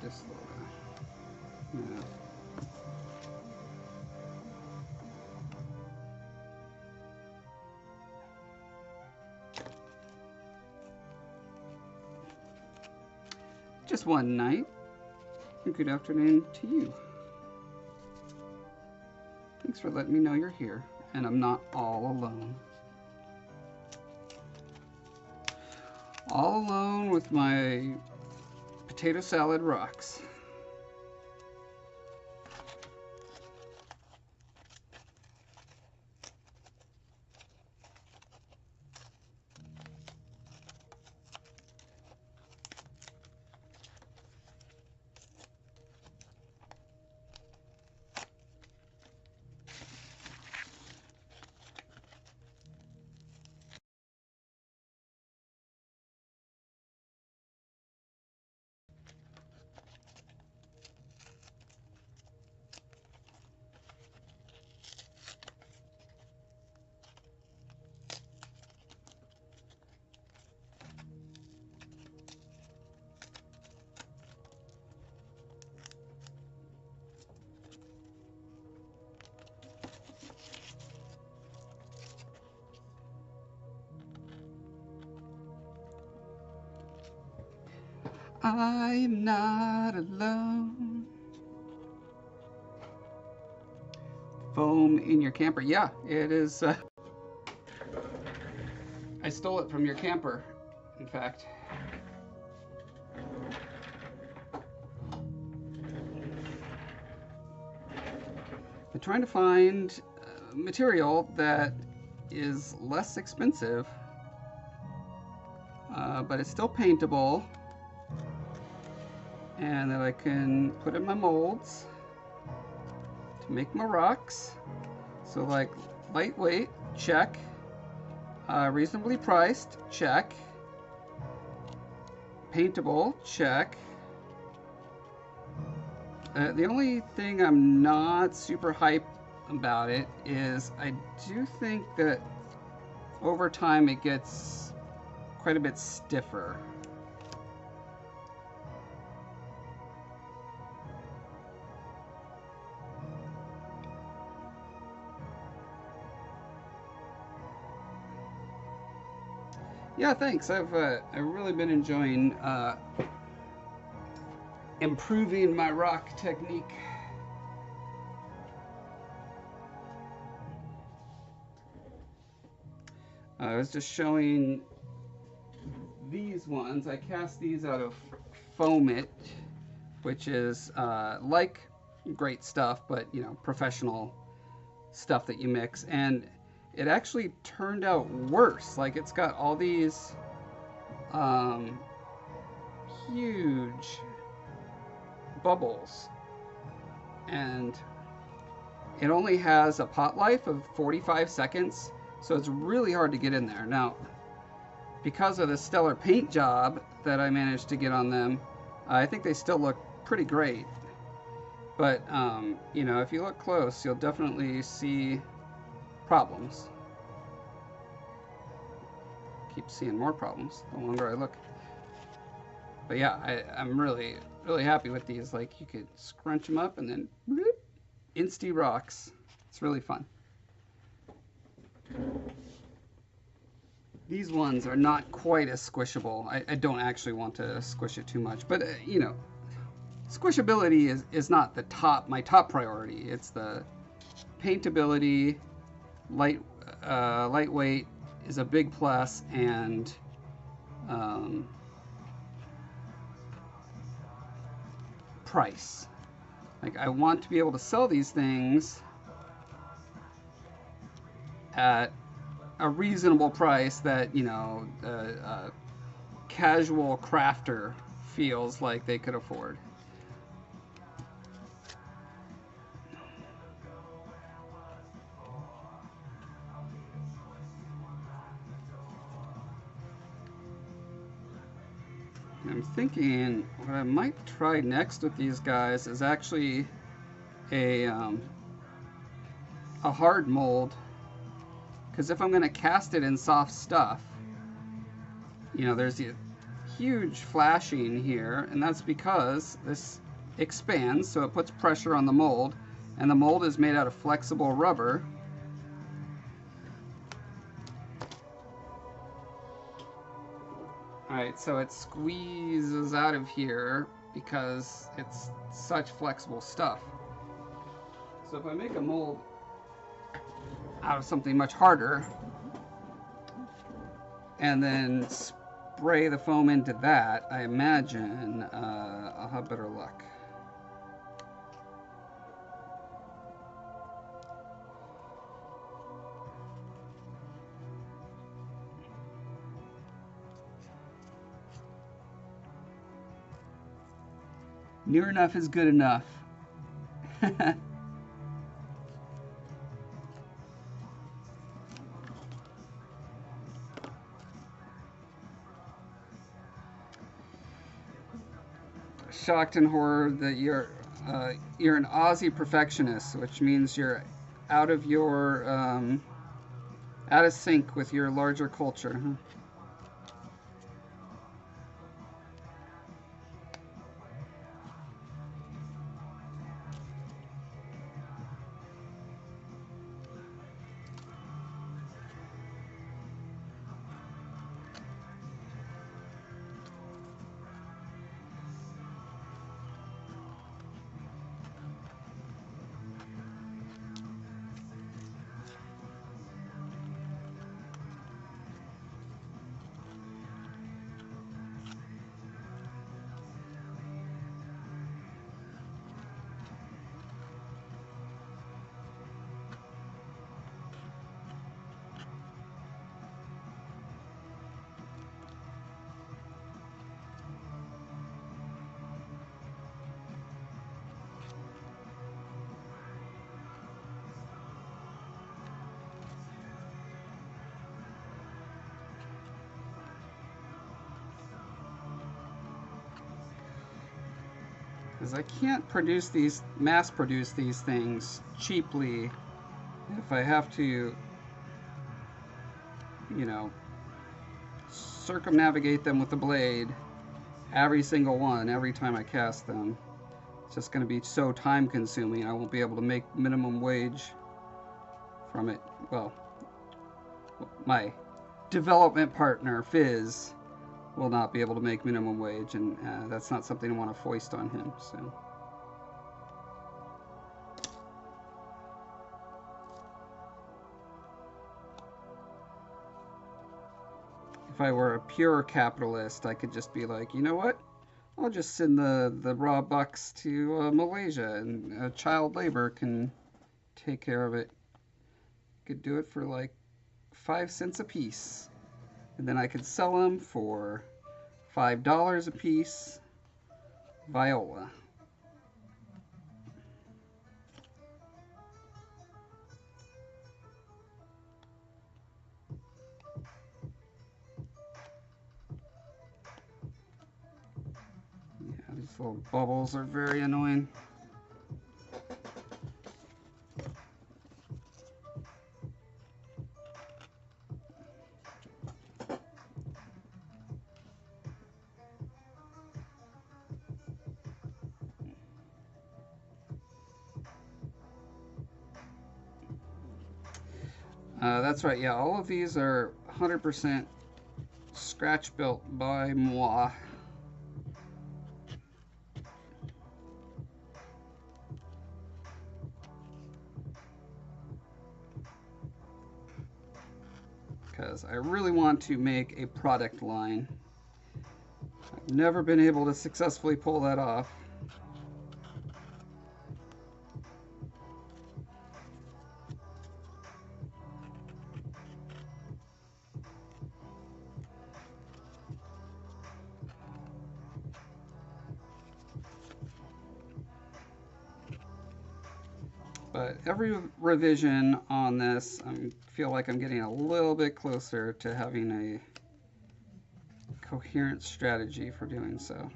This little guy. Yeah. Just one night. Good afternoon to you. Thanks for letting me know you're here, and I'm not all alone. All alone with my potato salad rocks. I'm not alone. Foam in your camper. Yeah, it is. I stole it from your camper, in fact. I'm trying to find material that is less expensive, but it's still paintable, and that I can put in my molds to make my rocks. So like lightweight, check. Reasonably priced, check. Paintable, check. The only thing I'm not super hyped about it is I do think that over time it gets quite a bit stiffer. Yeah, thanks. I've really been enjoying improving my rock technique. I was just showing these ones. I cast these out of foam it, which is like great stuff, but you know, professional stuff that you mix, and it actually turned out worse. Like, it's got all these huge bubbles, and it only has a pot life of 45 seconds, so it's really hard to get in there. Now, because of the stellar paint job that I managed to get on them, I think they still look pretty great. But you know, if you look close, you'll definitely see problems. Keep seeing more problems the longer I look. But yeah, I'm really happy with these. Like, you could scrunch them up and then bloop, insty rocks. It's really fun. These ones are not quite as squishable. I don't actually want to squish it too much, but you know, squishability is not my top priority. It's the paintability, lightweight is a big plus, and price. Like, I want to be able to sell these things at a reasonable price that, you know, a casual crafter feels like they could afford. I'm thinking what I might try next with these guys is actually a hard mold, because if I'm going to cast it in soft stuff, you know, there's a huge flashing here, and that's because this expands, so it puts pressure on the mold, and the mold is made out of flexible rubber. Alright, so it squeezes out of here because it's such flexible stuff. So if I make a mold out of something much harder and then spray the foam into that, I imagine I'll have better luck. Near enough is good enough. Shocked and horror that you're an Aussie perfectionist, which means you're out of sync with your larger culture. Huh? Because I can't mass produce these things cheaply if I have to, you know, circumnavigate them with the blade, every single one, every time I cast them. It's just going to be so time consuming. I won't be able to make minimum wage from it. Well, my development partner, Fizz, will not be able to make minimum wage, and that's not something I want to foist on him. So. If I were a pure capitalist, I could just be like, you know what? I'll just send the raw bucks to Malaysia, and child labor can take care of it. Could do it for like 5 cents a piece, and then I could sell them for $5 a piece. Viola. Yeah, these little bubbles are very annoying. That's right, yeah, all of these are 100% scratch built by moi. Because I really want to make a product line. I've never been able to successfully pull that off. But every revision on this, I feel like I'm getting a little bit closer to having a coherent strategy for doing so.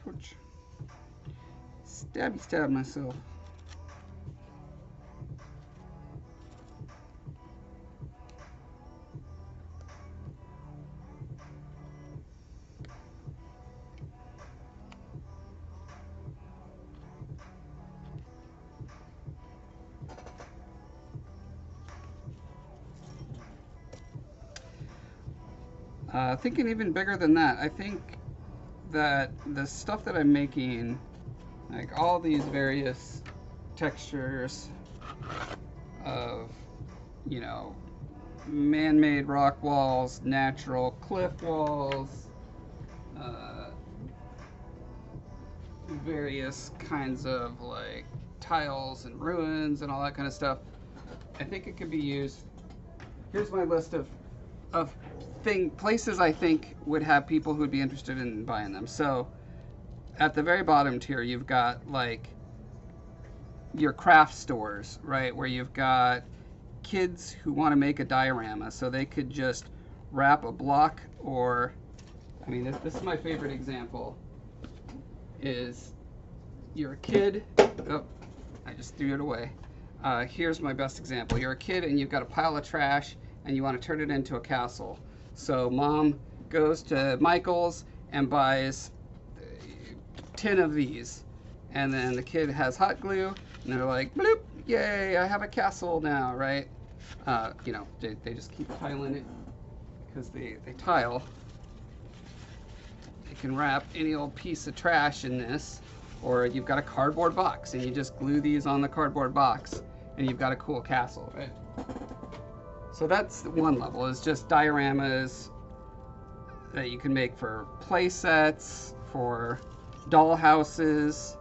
Ouch. Stab myself. Thinking even bigger than that, I think that the stuff that I'm making, like all these various textures of, you know, man-made rock walls, natural cliff walls, various kinds of like tiles and ruins and all that kind of stuff, I think it could be used. Here's my list of places I think would have people who would be interested in buying them. So at the very bottom tier, you've got like your craft stores, right, where you've got kids who want to make a diorama, so they could just wrap a block, or I mean, this is my favorite example, is you're a kid, oh, I just threw it away. Here's my best example. You're a kid and you've got a pile of trash and you want to turn it into a castle. So mom goes to Michael's and buys 10 of these, and then the kid has hot glue and they're like, bloop, yay, I have a castle now, right? You know, they just keep tiling it because they tile. You can wrap any old piece of trash in this, or you've got a cardboard box and you just glue these on the cardboard box and you've got a cool castle, right? So that's one level, is just dioramas that you can make for play sets, for doll houses,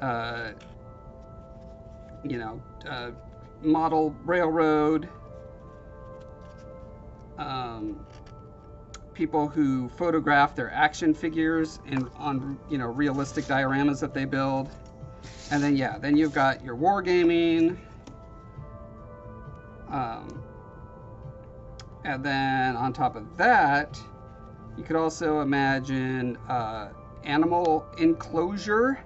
uh, model railroad, people who photograph their action figures on realistic dioramas that they build. And then you've got your wargaming, and then on top of that, you could also imagine animal enclosure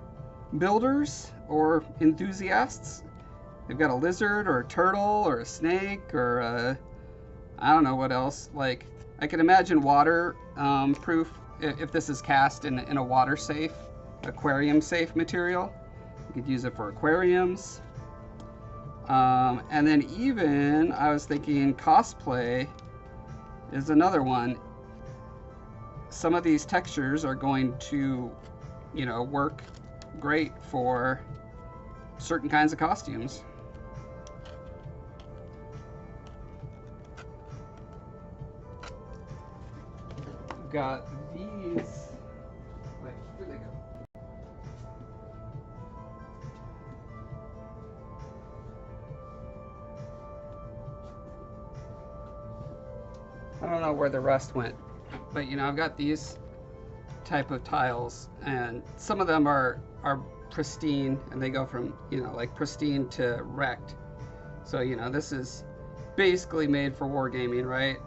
builders or enthusiasts. They've got a lizard or a turtle or a snake or I don't know what else. Like, I can imagine water proof if this is cast in a water safe, aquarium safe material. You could use it for aquariums. And then even I was thinking cosplay is another one. Some of these textures are going to, work great for certain kinds of costumes. We've got these. Wait, where'd they go? I don't know where the rest went, but I've got these type of tiles, and some of them are pristine, and they go from like pristine to wrecked. So this is basically made for wargaming, right?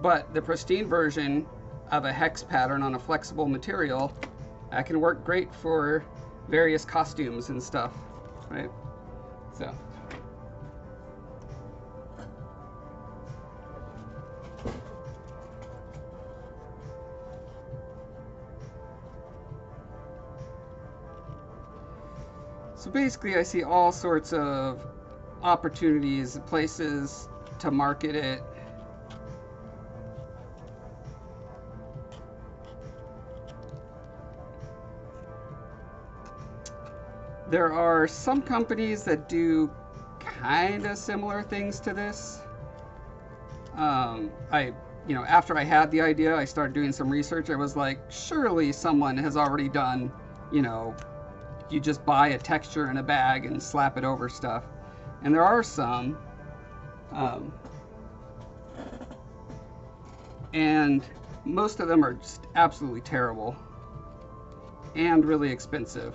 But the pristine version of a hex pattern on a flexible material that can work great for various costumes and stuff, right? So basically I see all sorts of opportunities, places to market it. There are some companies that do kind of similar things to this. After I had the idea, I started doing some research. I was like, surely someone has already done, you just buy a texture in a bag and slap it over stuff. And there are some. And most of them are just absolutely terrible and really expensive.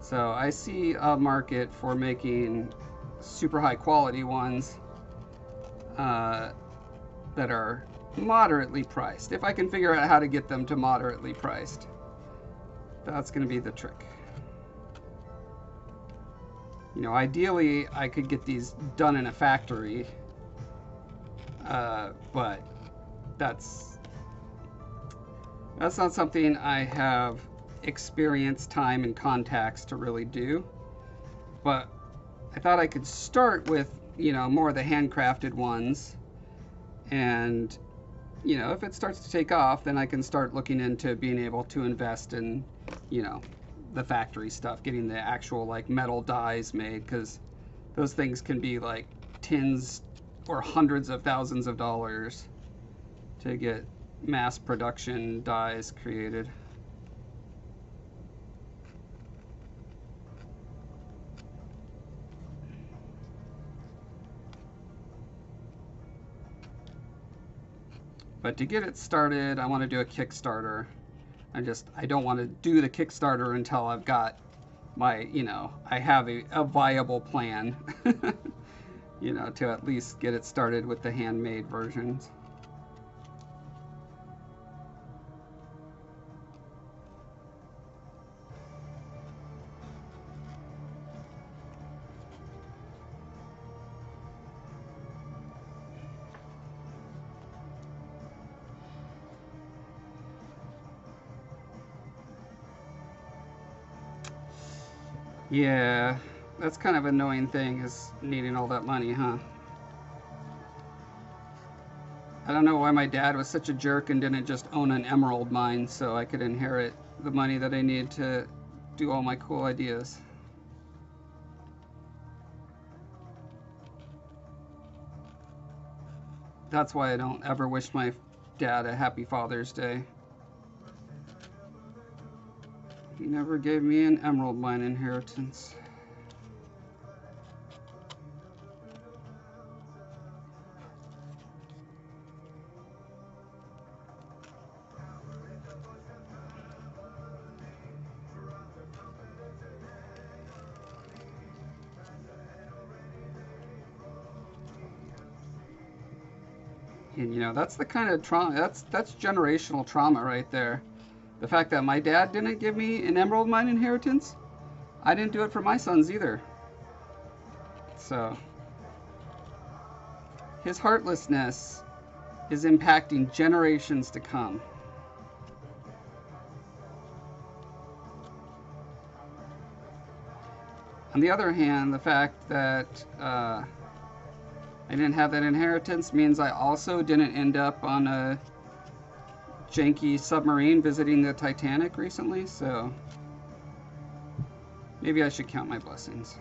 So I see a market for making super high quality ones that are moderately priced. If I can figure out how to get them to moderately priced, that's going to be the trick. Ideally I could get these done in a factory, but that's not something I have experience, time, and contacts to really do. But I thought I could start with more of the handcrafted ones, and if it starts to take off, then I can start looking into being able to invest in the factory stuff, getting the actual like metal dies made, because those things can be like tens or hundreds of thousands of dollars to get mass production dies created. But to get it started, I want to do a Kickstarter. I don't want to do the Kickstarter until I've got my, I have a viable plan, to at least get it started with the handmade versions. Yeah, that's kind of an annoying thing, is needing all that money, huh? I don't know why my dad was such a jerk and didn't just own an emerald mine so I could inherit the money that I need to do all my cool ideas. That's why I don't ever wish my dad a happy Father's Day. He never gave me an emerald mine inheritance. And you know, that's the kind of trauma, that's generational trauma right there. The fact that my dad didn't give me an emerald mine inheritance, I didn't do it for my sons either. So, his heartlessness is impacting generations to come. On the other hand, the fact that I didn't have that inheritance means I also didn't end up on a janky submarine visiting the Titanic recently, so maybe I should count my blessings.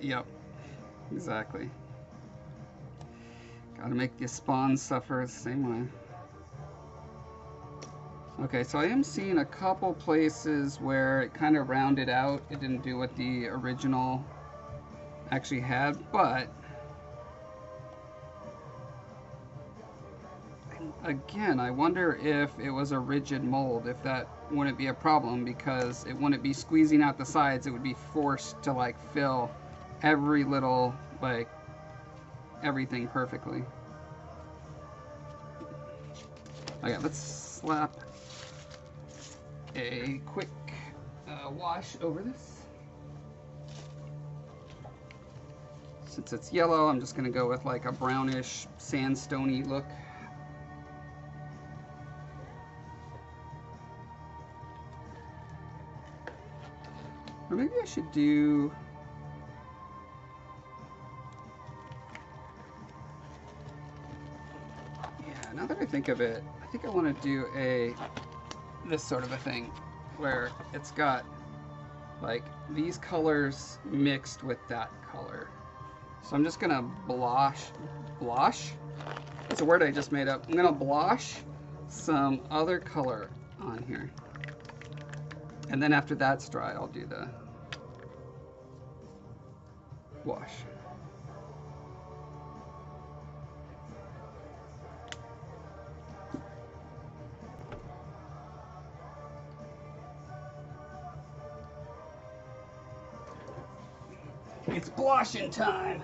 Yep, exactly. Gotta make your spawns suffer the same way. Okay, so I am seeing a couple places where it kind of rounded out. It didn't do what the original actually had, but again, I wonder if it was a rigid mold, if that wouldn't be a problem, because it wouldn't be squeezing out the sides. It would be forced to like fill every little, like, everything perfectly. Okay, let's slap a quick wash over this. Since it's yellow, I'm just gonna go with like a brownish sandstone-y look. Or maybe I should do... Yeah, now that I think of it, I think I want to do this sort of a thing where it's got like these colors mixed with that color. So I'm just gonna blosh? That's a word I just made up. I'm gonna blosh some other color on here. And then after that's dry, I'll do the wash. It's bloshing time!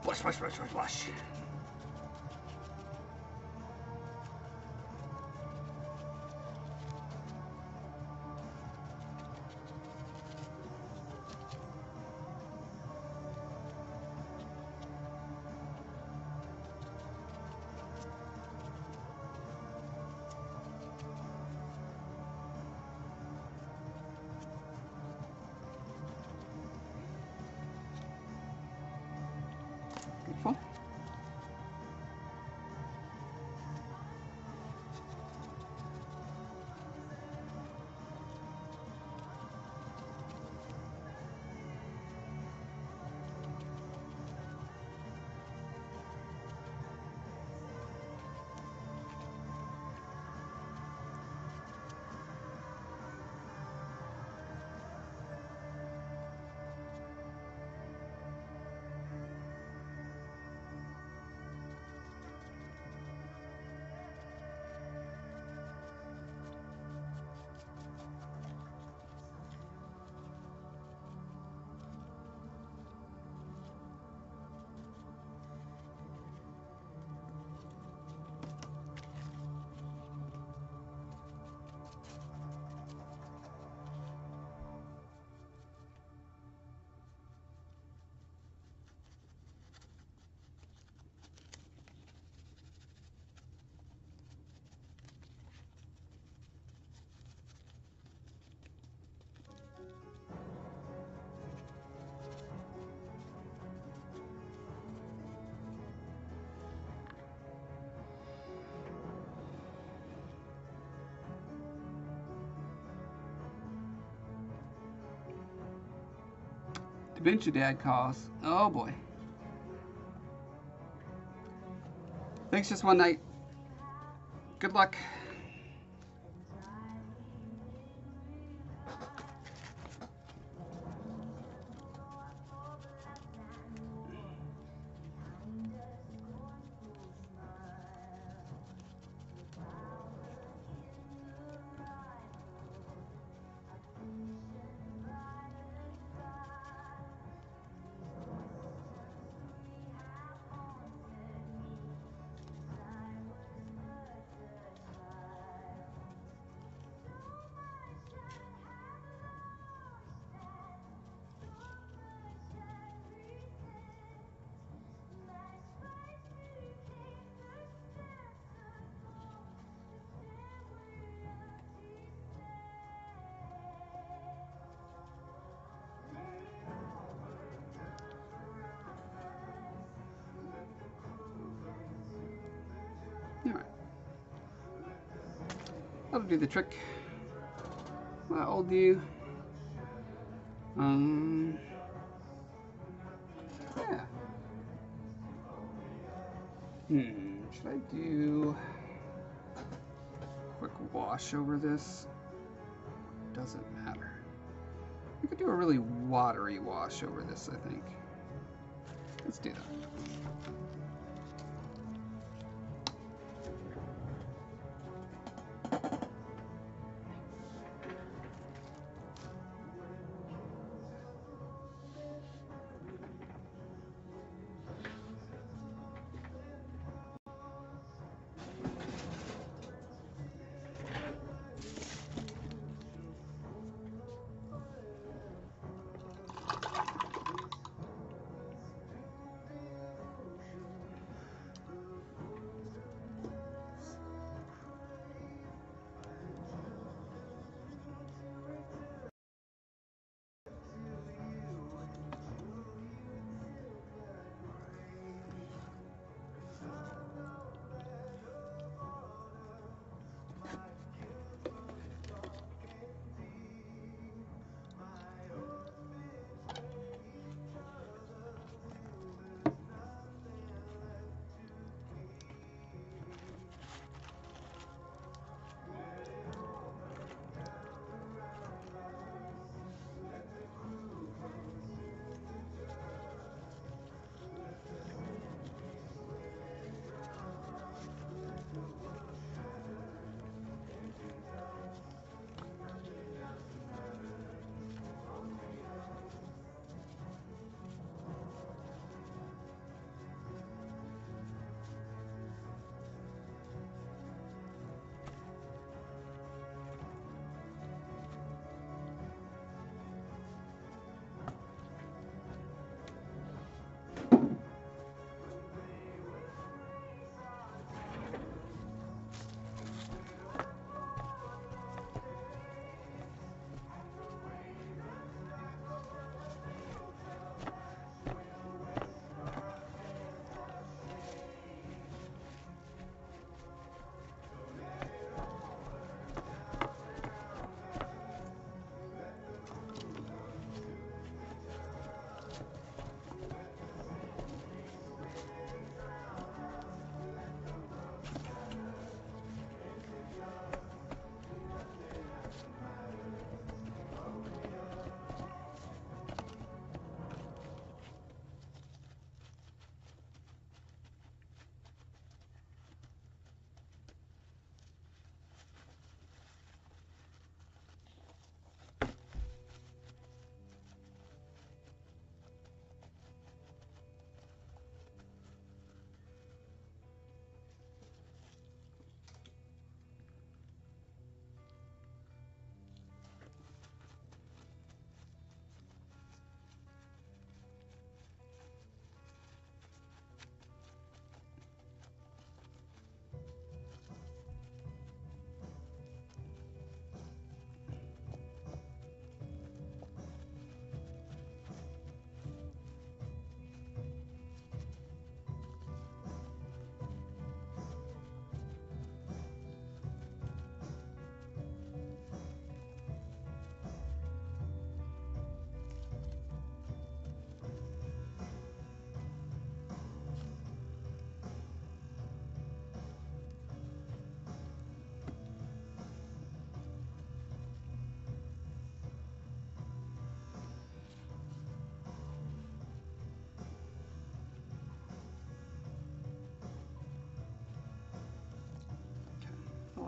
Blush, blush, blush, blush, blush. Beautiful. Dementia Dad calls. Oh boy. Thanks, just one night. Good luck. Alright. That'll do the trick. That'll do. Yeah. Should I do a quick wash over this? Doesn't matter. We could do a really watery wash over this, I think. Let's do that.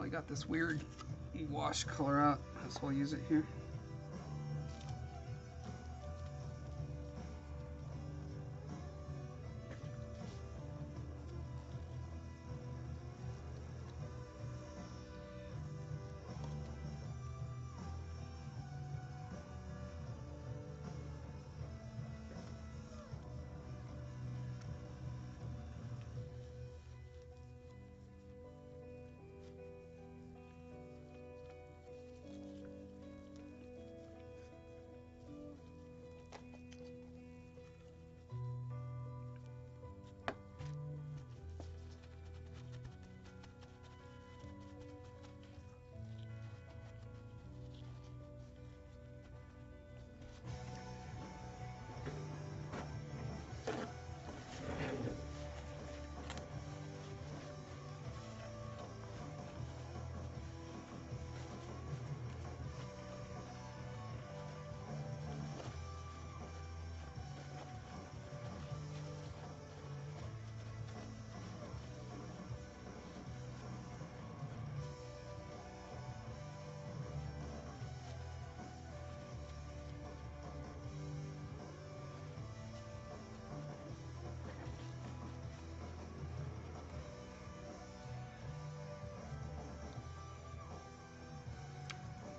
I got this weird wash color out, so I'll use it here.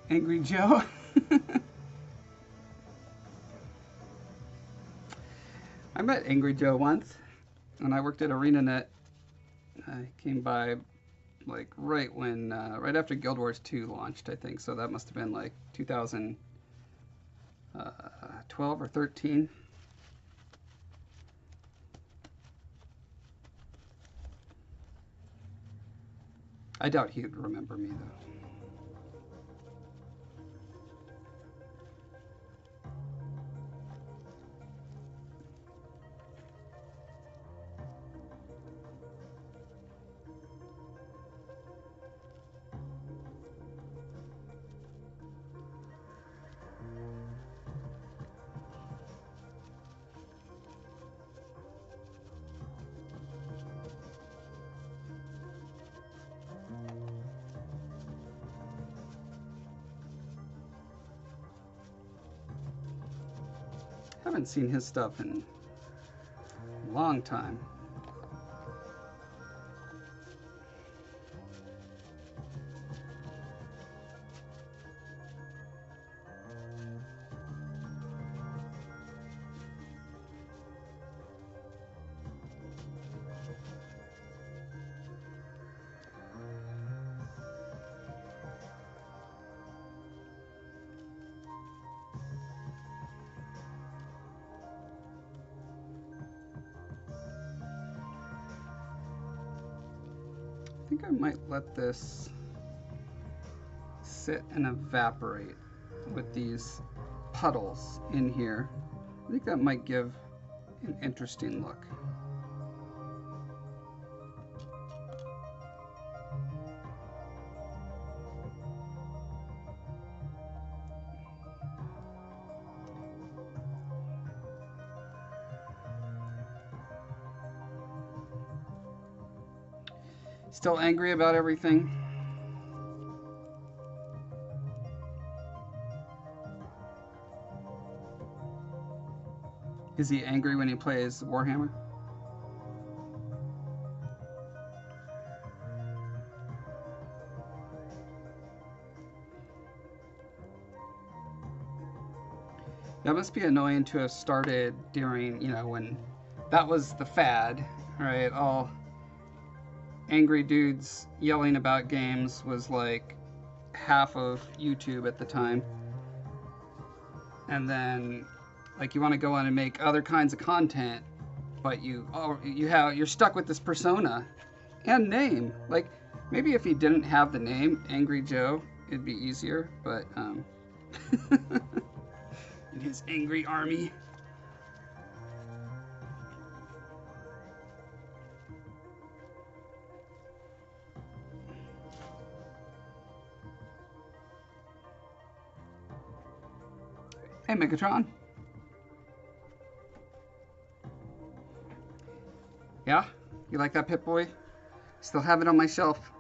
Angry Joe. I met Angry Joe once when I worked at ArenaNet. I came by like right when, right after Guild Wars 2 launched, I think. So that must have been like 2012 or 13. I doubt he'd remember me though. Haven't seen his stuff in a long time. I think I might let this sit and evaporate with these puddles in here. I think that might give an interesting look. Still angry about everything? Is he angry when he plays Warhammer? That must be annoying to have started during, you know, when that was the fad, right? All angry dudes yelling about games was like half of YouTube at the time. And then like you want to go on and make other kinds of content, but you're stuck with this persona and name. Like maybe if he didn't have the name Angry Joe, it'd be easier, but in his angry army. Hey, Megatron. Yeah? You like that Pip-Boy? Still have it on my shelf.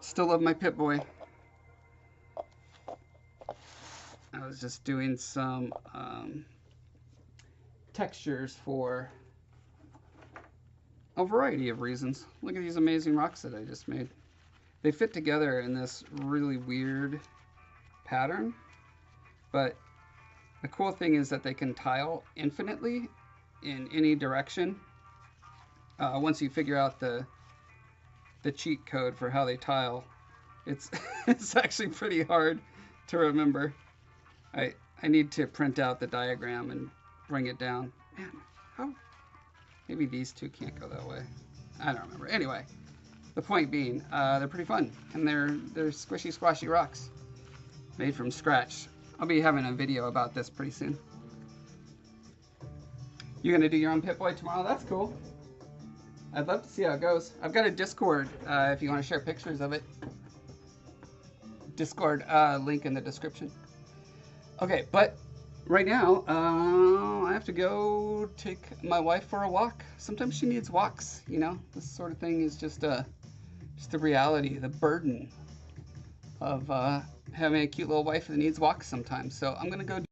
Still love my Pip-Boy. I was just doing some textures for a variety of reasons. Look at these amazing rocks that I just made. They fit together in this really weird pattern, but the cool thing is that they can tile infinitely in any direction. Once you figure out the cheat code for how they tile, it's it's actually pretty hard to remember. I need to print out the diagram and bring it down. Man, how? Maybe these two can't go that way. I don't remember. Anyway, the point being, they're pretty fun, and they're squishy, squashy rocks made from scratch. I'll be having a video about this pretty soon. You're gonna do your own Pip-Boy tomorrow? That's cool. I'd love to see how it goes. I've got a Discord if you want to share pictures of it. Discord link in the description. Okay, but right now I have to go take my wife for a walk. Sometimes she needs walks, you know. This sort of thing is just the reality, the burden of having a cute little wife that needs walks sometimes. So I'm gonna go